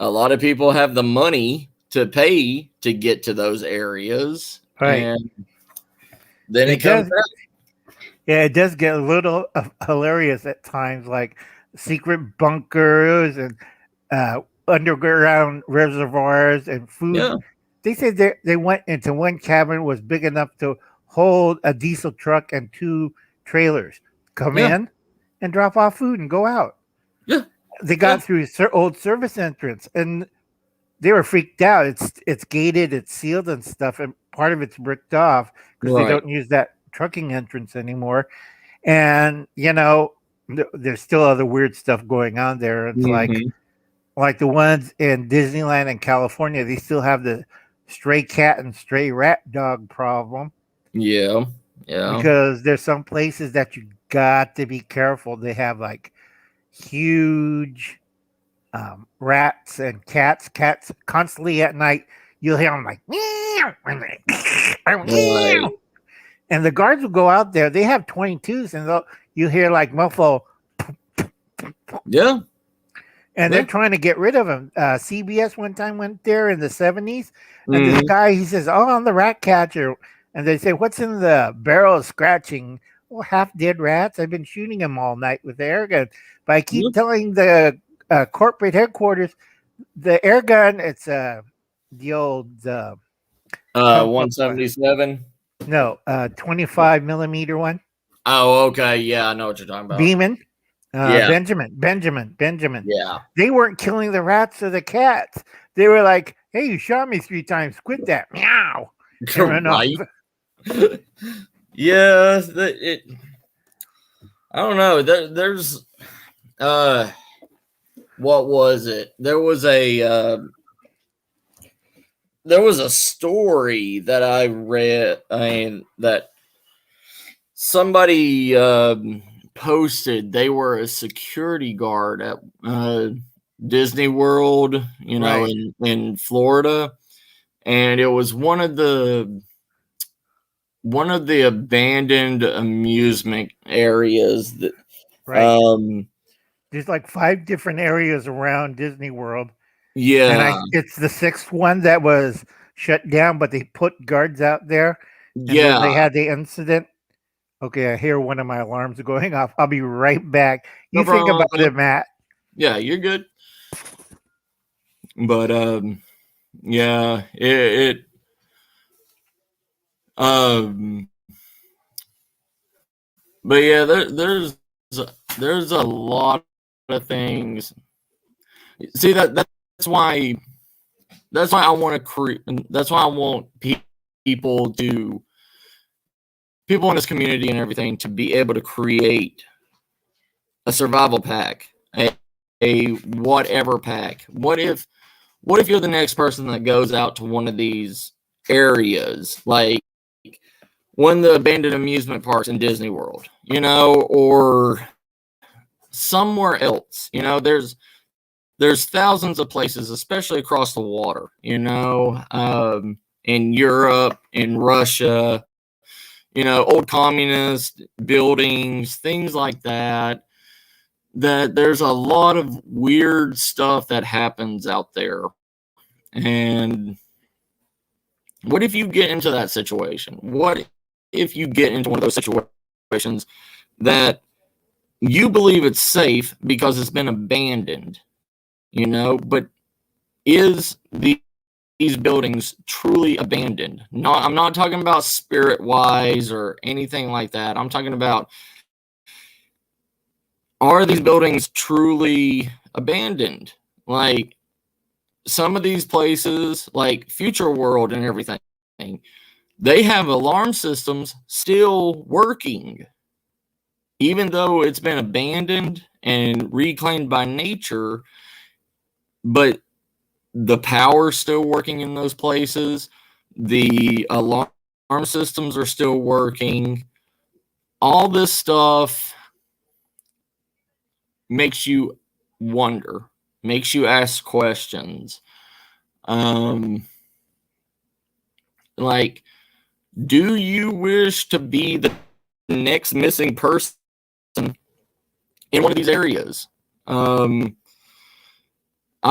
a lot of people have the money to pay to get to those areas. Right. And then It it comes does- back. Yeah, it does get a little hilarious at times, like secret bunkers and underground reservoirs and food. Yeah. They said they went into one cabin was big enough to hold a diesel truck and 2 trailers. Come Yeah. in and drop off food and go out. Yeah. They got through old service entrance and they were freaked out. It's gated, it's sealed and stuff, and part of it's bricked off because Right. they don't use that trucking entrance anymore. And there's still other weird stuff going on there. It's Mhm. like the ones in Disneyland in California, they still have the stray cat and stray rat dog problem Yeah. Yeah. because there's some places that you got to be careful. They have like huge rats and cats. Cats constantly at night, you'll hear them like meow, meow. And the guards will go out there. They have 22s, and you hear like muffle, Yeah. and they're Yeah. trying to get rid of them. CBS one time went there in the 70s, and Mhm. this guy, he says, "Oh, I'm the rat catcher," and they say, "What's in the barrel scratching?" Well, half dead rats. I've been shooting them all night with the air gun, but I keep Yep. telling the corporate headquarters, the air gun. It's the old 177. 25 millimeter one, Oh, okay. Yeah, I know what you're talking about. Beeman. Yeah. Benjamin. Yeah. They weren't killing the rats or the cats. They were like, "Hey, you shot me 3 times. Quit that." Meow. And run off. Right. Yeah. I don't know. There's what was it? There was a story that I read, that somebody posted. They were a security guard at Disney World, Right. in Florida, and it was one of the abandoned amusement areas that Right. There's like 5 different areas around Disney World. And yeah, it's the 6th one that was shut down, but they put guards out there. And then they yeah, had the incident. Okay, I hear one of my alarms going off. I'll be right back. no You think about problem. it, Matt. Yeah, you're good. But yeah, it but yeah, there's a lot of things. See, that's why I want to create. That's why I want people to people in this community and everything to be able to create a survival pack, a whatever pack. What if you're the next person that goes out to one of these areas, like one of the abandoned amusement parks in Disney World, or somewhere else? There's thousands of places, especially across the water, in Europe, in Russia, old communist buildings, things like that. That there's a lot of weird stuff that happens out there. And what if you get into that situation? What if you get into one of those situations that you believe it's safe because it's been abandoned, but is these buildings truly abandoned? No, I'm not talking about spirit wise or anything like that. I'm talking about, are these buildings truly abandoned? Like some of these places, like Future World and everything, they have alarm systems still working, even though it's been abandoned and reclaimed by nature, but the power's still working in those places. The alarm systems are still working. All this stuff makes you wonder, makes you ask questions. Like, do you wish to be the next missing person in one of these areas? I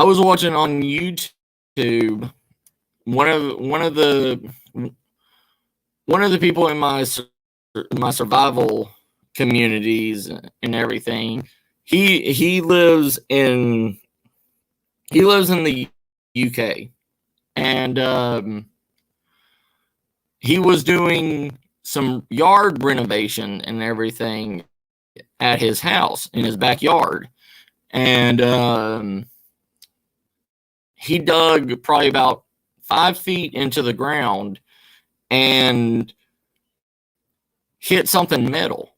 was watching on YouTube one of the people in my survival communities and everything. He lives in the UK, and he was doing some yard renovation and everything at his house in his backyard, and he dug probably about 5 feet into the ground and hit something metal,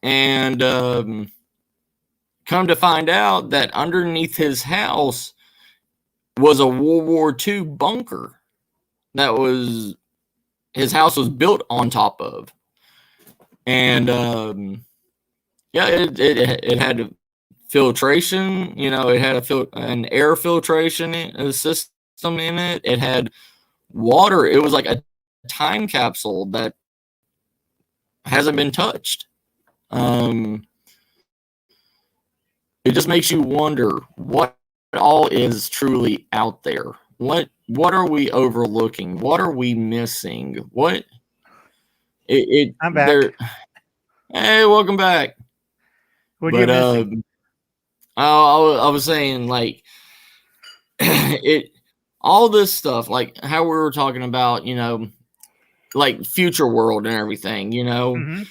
and come to find out that underneath his house was a World War II bunker that was his house was built on top of. And yeah, it had filtration, it had an air filtration system in it. It had water. It was like a time capsule that hasn't been touched. It just makes you wonder what all is truly out there. What are we overlooking? What are we missing? What I'm back. Hey, welcome back. What are you missing? I was saying, like, all this stuff, like how we were talking about, like Future World and everything, Mhm.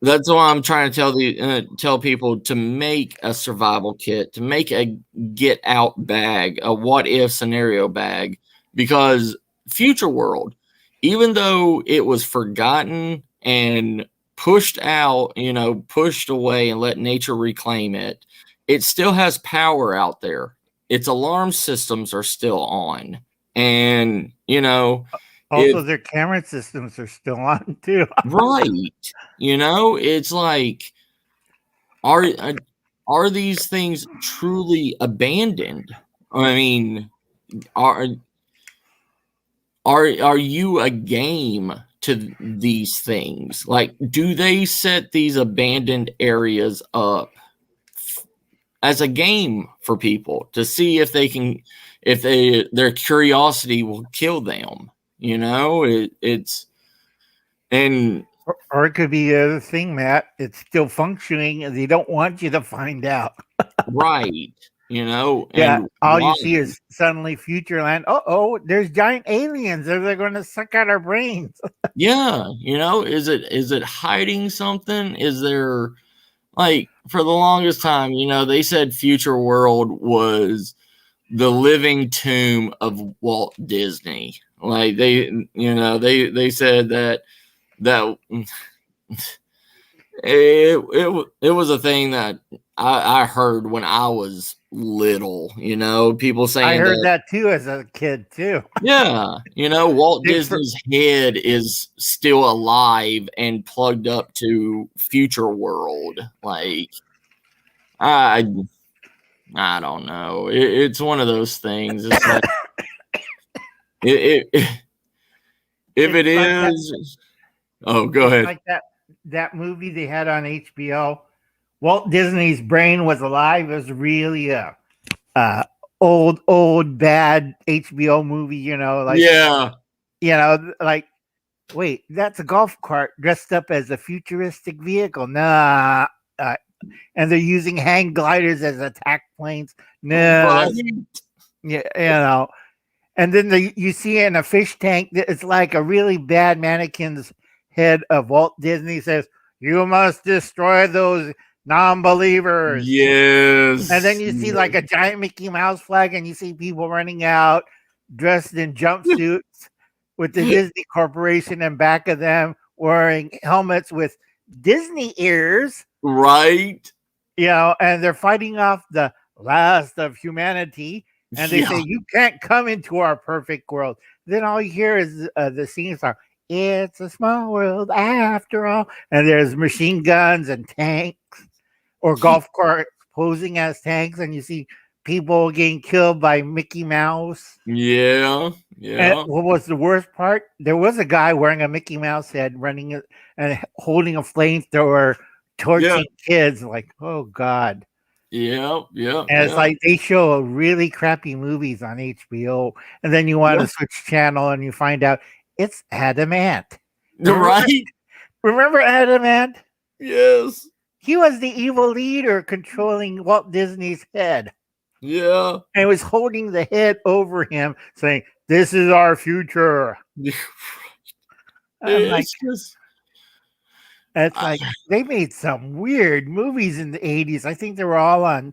That's why I'm trying to tell people to make a survival kit, to make a get out bag, a what if scenario bag, because future world, even though it was forgotten and pushed out, pushed away and let nature reclaim it, it still has power out there. Its alarm systems are still on. And, Also, their camera systems are still on too. right. It's like, are these things truly abandoned? I mean, are you a game to these things? Like, do they set these abandoned areas up as a game for people to see if their curiosity will kill them? It's and Or it could be the other thing, Matt. It's still functioning, and they don't want you to find out. right, Yeah, and all you why? see is suddenly Futureland. Oh, there's giant aliens. They're going to suck out our brains. Yeah, is it hiding something? Is there, like, for the longest time, they said Future World was the living tomb of Walt Disney. Like they said that it was a thing that I heard when I was little. People saying I heard that too as a kid too. yeah, Walt Disney's head is still alive and plugged up to Future World. Like, I don't know. It's one of those things. It's like if it is. Oh, go ahead. Like that movie they had on HBO. Walt Disney's brain was alive. It was really a old bad HBO movie. Like Yeah. Like, wait, that's a golf cart dressed up as a futuristic vehicle. Nah. And they're using hang gliders as attack planes. Nah. Right. Yeah. And then you see it in a fish tank. It's like a really bad mannequin's head of Walt Disney says, "You must destroy those non-believers." Yes. And then you see like a giant Mickey Mouse flag, and you see people running out dressed in jumpsuits with the Disney Corporation in back of them, wearing helmets with Disney ears. Right. And they're fighting off the last of humanity. And they say, "You can't come into our perfect world." Then all you hear is the singing song, "It's a small world after all." And there's machine guns and tanks or golf carts posing as tanks. And you see people getting killed by Mickey Mouse. Yeah. And what was the worst part? There was a guy wearing a Mickey Mouse head running and holding a flamethrower, torching kids. Like, oh, God. Yeah. And it's like they show really crappy movies on HBO, and then you want to switch channel and you find out it's Adam Ant. Right? Remember Adam Ant? Yes. He was the evil leader controlling Walt Disney's head. Yeah. And was holding the head over him, saying, "This is our future." It's like they made some weird movies in the 80s. I think they were all on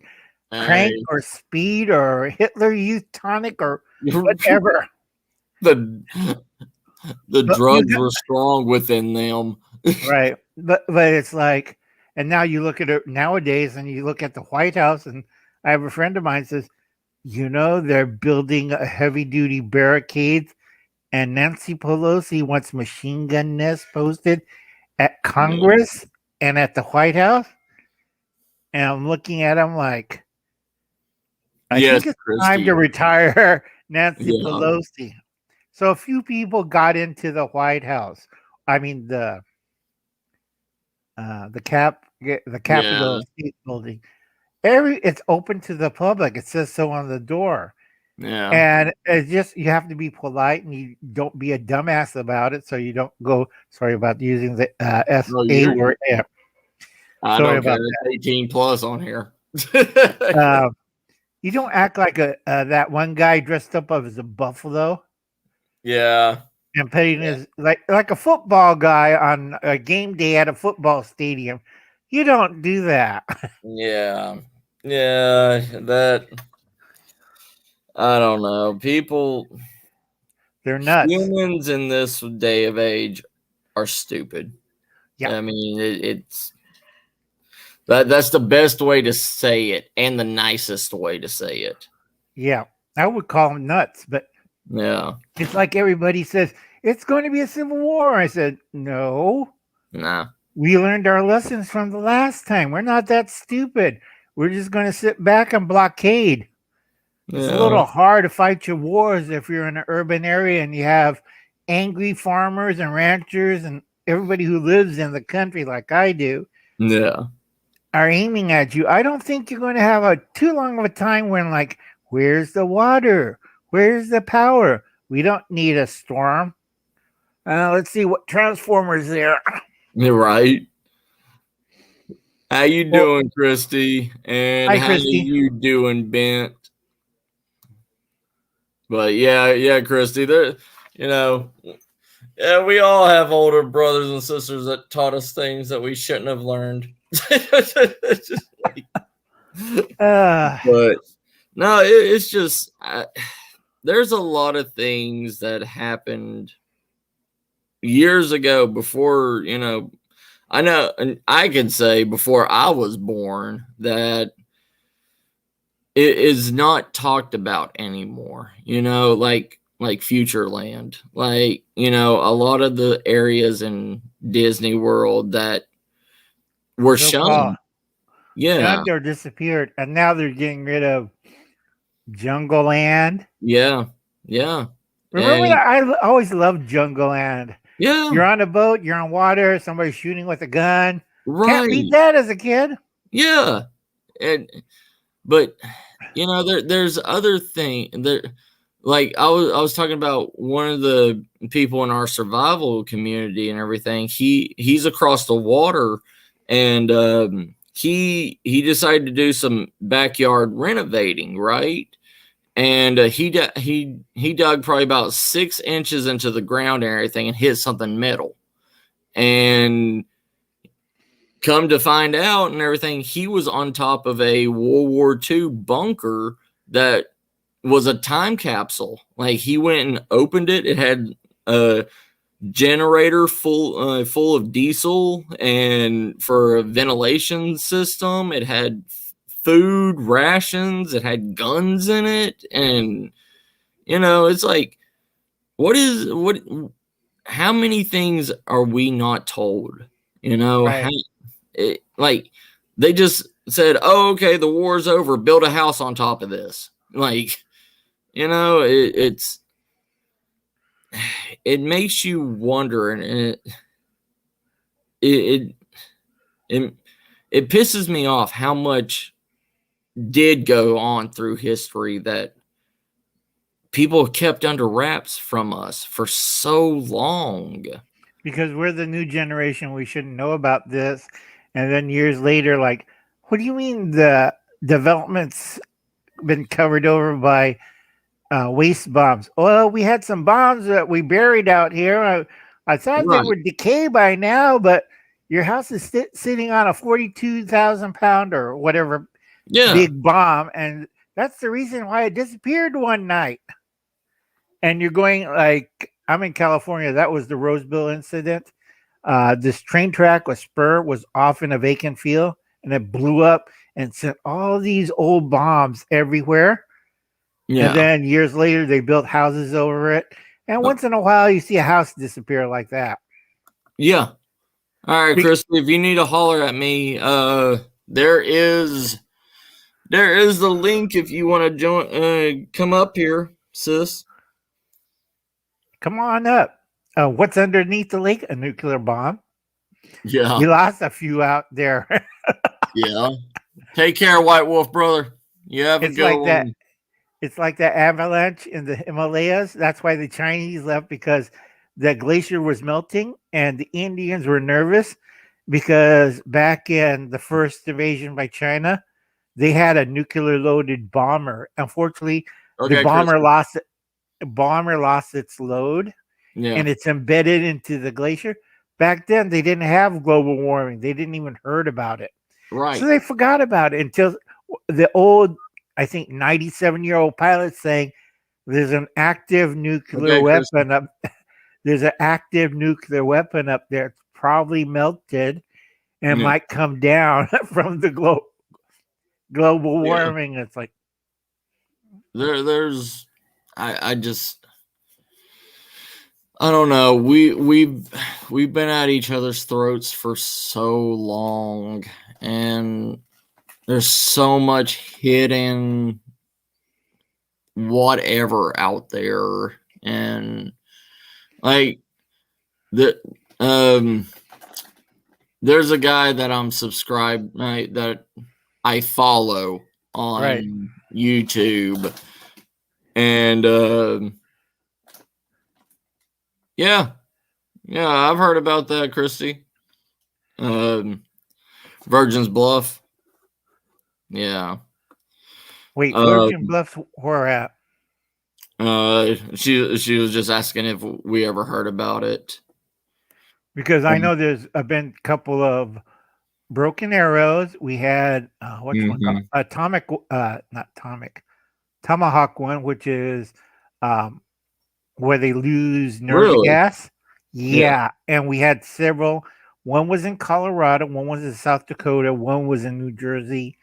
Crank or Speed or Hitler Youth Tonic or whatever. The drugs were strong within them. Right. But it's like, and now you look at it nowadays and you look at the White House, and I have a friend of mine says, they're building a heavy duty barricades, and Nancy Pelosi wants machine gun nests posted at Congress and at the White House. And I'm looking at them like, I think it's time to retire Nancy Pelosi. So a few people got into the White House. I mean the Capitol State Building. It's open to the public. It says so on the door. Yeah. And it's just, you have to be polite and you don't be a dumbass about it. So you don't go, sorry about using the S-A word. Yeah. I don't care. 18 plus on here. You don't act like that one guy dressed up as a buffalo. Yeah. and putting his like a football guy on a game day at a football stadium. You don't do that. Yeah. Yeah. That, I don't know. People, They're nuts. humans in this day of age are stupid. Yeah. I mean, it's that's the best way to say it and the nicest way to say it. Yeah, I would call them nuts, but Yeah. it's like everybody says it's going to be a civil war. I said, no, Nah. we learned our lessons from the last time. We're not that stupid. We're just going to sit back and blockade. It's a little hard to fight your wars if you're in an urban area and you have angry farmers and ranchers and everybody who lives in the country like I do Yeah. are aiming at you. I don't think you're going to have a too long of a time when like, where's the water? Where's the power? We don't need a storm. Let's see what transformers there. You're right. How you doing, Christy? And Hi, how Christy. you doing, Bent? But yeah, Christy. There, yeah, we all have older brothers and sisters that taught us things that we shouldn't have learned. But no, it's just there's a lot of things that happened years ago before, I know, and I can say before I was born that it is not talked about anymore, like Futureland, like, a lot of the areas in Disney World that were shown. Yeah. They're disappeared, and now they're getting rid of Jungle Land. Yeah. Yeah. Remember that? I always loved Jungle Land. Yeah. You're on a boat, you're on water, somebody's shooting with a gun. Right. Can't beat that as a kid. Yeah. But there's other thing there. Like I was talking about one of the people in our survival community and everything. He's across the water, and he decided to do some backyard renovating, right? And he dug probably about 6 inches into the ground and everything and hit something metal. And come to find out and everything, he was on top of a World War II bunker that was a time capsule. Like he went and opened it. It had a generator full of diesel and for a ventilation system. It had food rations. It had guns in it. And, it's like, how many things are we not told? Right. Like they just said, oh, okay, the war's over. Build a house on top of this. Like, it makes you wonder, and it pisses me off how much did go on through history that people kept under wraps from us for so long. Because we're the new generation, we shouldn't know about this. And then years later, like, what do you mean the development's been covered over by waste bombs? Well, we had some bombs that we buried out here. I thought they would decay by now, but your house is sitting on a 42,000 pound or whatever big bomb. And that's the reason why it disappeared one night. And you're going like, I'm in California. That was the Roseville incident. This train track or spur was off in a vacant field and it blew up and sent all these old bombs everywhere. Yeah. And then years later, they built houses over it. And once in a while, you see a house disappear like that. Yeah. All right, Chris, if you need to holler at me, there is the link if you want to join, come up here, sis. Come on up. What's underneath the lake? A nuclear bomb. Yeah. We lost a few out there. Yeah. Take care, White Wolf, brother. You have a good one. It's like that avalanche in the Himalayas. That's why the Chinese left, because the glacier was melting and the Indians were nervous because back in the first invasion by China, they had a nuclear loaded bomber. Unfortunately, the bomber lost its load. Yeah. and it's embedded into the glacier. Back then, they didn't have global warming. They didn't even heard about it. Right. So they forgot about it until the old, I think, 97-year-old pilot saying there's an active nuclear Okay, Chris. weapon up. There's an active nuclear weapon up there. It's probably melted and Yeah. might come down from the global Yeah. warming. It's like, There's I just I don't know. We've been at each other's throats for so long, and there's so much hidden whatever out there, and like the there's a guy that I'm subscribed that I follow on Right. YouTube, and yeah, I've heard about that, Christy. Virgin's Bluff. Yeah. wait, Virgin Bluffs, where at? She was just asking if we ever heard about it. Because I know there's been a couple of Broken Arrows. We had Atomic, not Atomic, Tomahawk one, which is where they lose nerve Really? gas. Yeah, and we had several. One was in Colorado, one was in South Dakota, one was in New Jersey,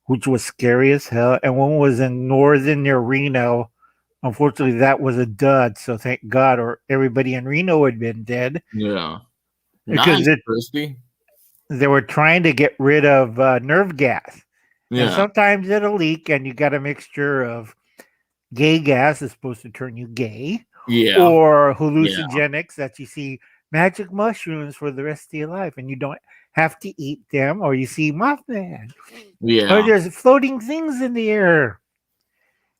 which was scary as hell, and one was in northern near Reno. Unfortunately, that was a dud. So thank God, or everybody in Reno had been dead. Yeah. Because Nice, Christy. they were trying to get rid of nerve gas. And Yeah. sometimes it'll leak, and you got a mixture of gay gas is supposed to turn you gay, Yeah. or hallucinogenics that you see magic mushrooms for the rest of your life, and you don't have to eat them, or you see Mothman, or Yeah. there's floating things in the air,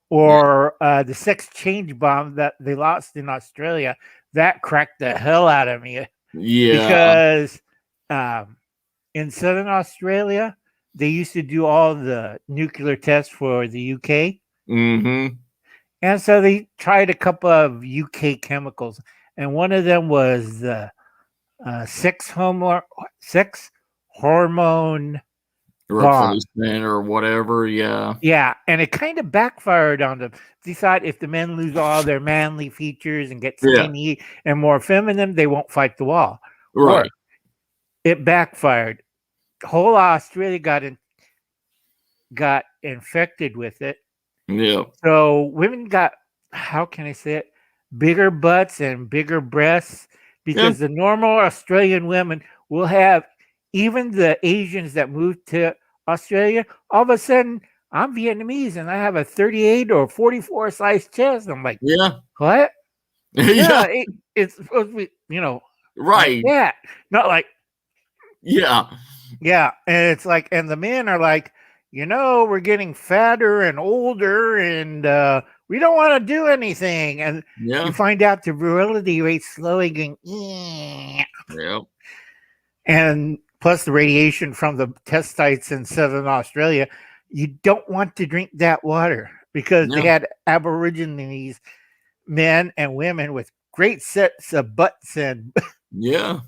or the sex change bomb that they lost in Australia. That cracked the hell out of me. Yeah. Because in Southern Australia, they used to do all the nuclear tests for the UK. Mm-hmm. And so they tried a couple of UK chemicals. And one of them was the sex hormone Replacement or whatever. Yeah. Yeah, and it kind of backfired on them. They thought if the men lose all their manly features and get skinny and more feminine, they won't fight the war. Right. It backfired. Whole Australia got infected with it. Yeah. So women got, how can I say it, bigger butts and bigger breasts, because the normal Australian women will have, even the Asians that moved to Australia, all of a sudden, I'm Vietnamese and I have a 38 or 44 size chest. I'm like, Yeah. what? Yeah. It's supposed to be, Right. like that. Not like, Yeah. yeah. And it's like, and the men are like, we're getting fatter and older, and we don't want to do anything. And you find out the virility rate's slowly going, Yep. And plus the radiation from the test sites in Southern Australia, you don't want to drink that water, because they had Aborigines, men and women with great sets of butts and and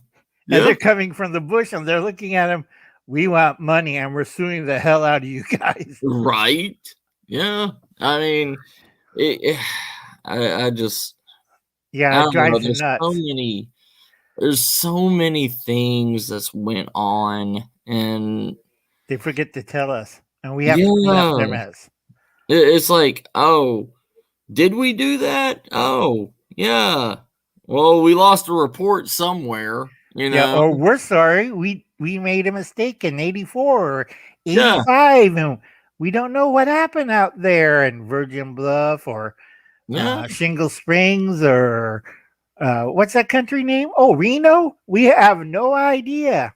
they're coming from the bush and they're looking at them. We want money and we're suing the hell out of you guys. Right. Yeah. I mean, I just, it drives you there's nuts. There's so many things that's went on, and they forget to tell us, and we have to clean up their mess. It's like, oh, did we do that? Oh, yeah. Well, we lost a report somewhere, or we're sorry, we made a mistake in 84 or 85, and we don't know what happened out there in Virgin Bluff or Shingle Springs or what's that country name? Oh, Reno? We have no idea.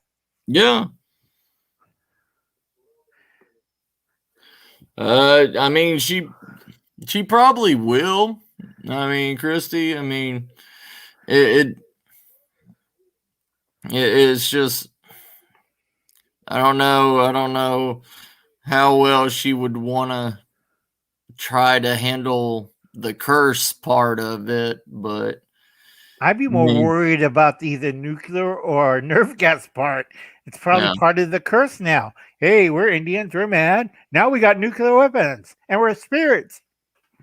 Yeah. I mean, she probably will. I mean, Christy, I mean, it's just, I don't know how well she would want to try to handle the curse part of it, but I'd be more worried about either nuclear or nerve gas part. It's probably Yeah. part of the curse now. Hey, we're Indians, we're mad. Now we got nuclear weapons and we're spirits.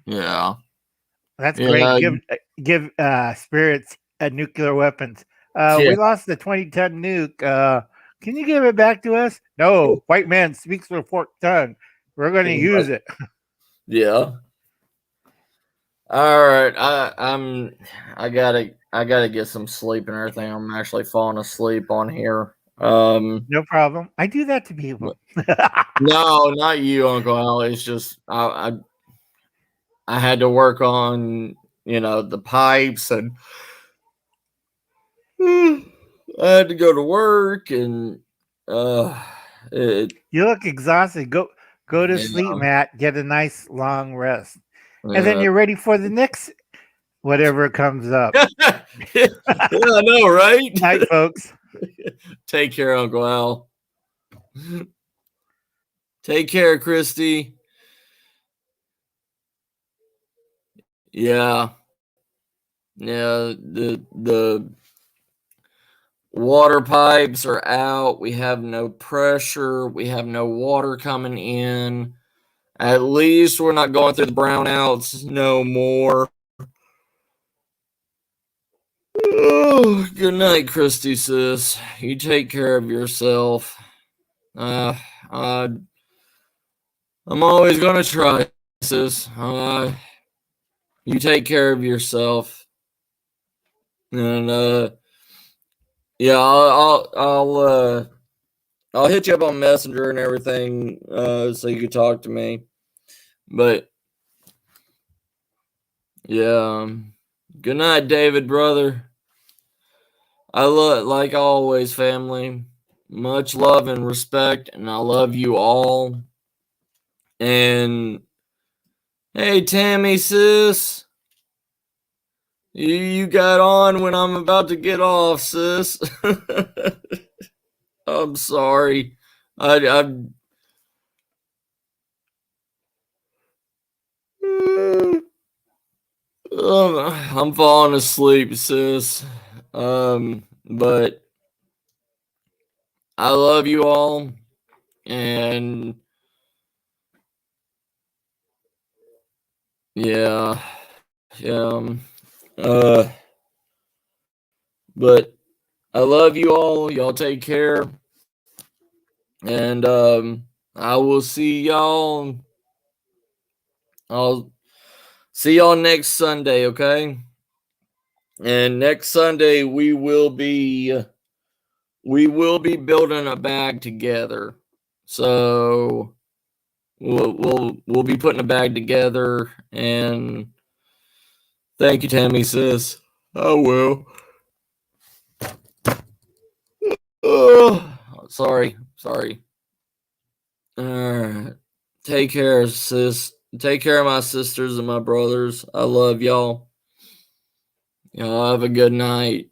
Yeah. That's Yeah. great. Give spirits nuclear weapons. Yeah. We lost the 20-ton nuke. Can you give it back to us? No, white man speaks with a forked tongue. We're going to use it. Yeah. All right. I gotta get some sleep and everything. I'm actually falling asleep on here. No problem. I do that to people. No, not you, Uncle Al. It's just I had to work on, the pipes, and I had to go to work, and it, You look exhausted. Go to Yeah. sleep, Matt. Get a nice long rest. yeah. And then you're ready for the next whatever comes up. Yeah, I know, right? Night, folks. Take care, Uncle Al. Take care, Christy. Yeah. Yeah, the water pipes are out. We have no pressure. We have no water coming in. At least we're not going through the brownouts no more. Oh, good night, Christy, sis. You take care of yourself. I'm always gonna try, sis. You take care of yourself, and yeah, I'll hit you up on Messenger and everything, so you can talk to me. But yeah, good night, David, brother. I love, like always, family. Much love and respect, and I love you all. And hey, Tammy, sis, you got on when I'm about to get off, sis. I'm sorry. I'm falling asleep, sis. But I love you all, and yeah, but I love you all. Y'all take care, and I will see y'all. I'll see y'all next Sunday, okay? And next Sunday we will be building a bag together. So we'll be putting a bag together, and thank you, Tammy, sis. I will. Oh, sorry. All right. Take care, sis. Take care of my sisters and my brothers. I love y'all. Y'all have a good night.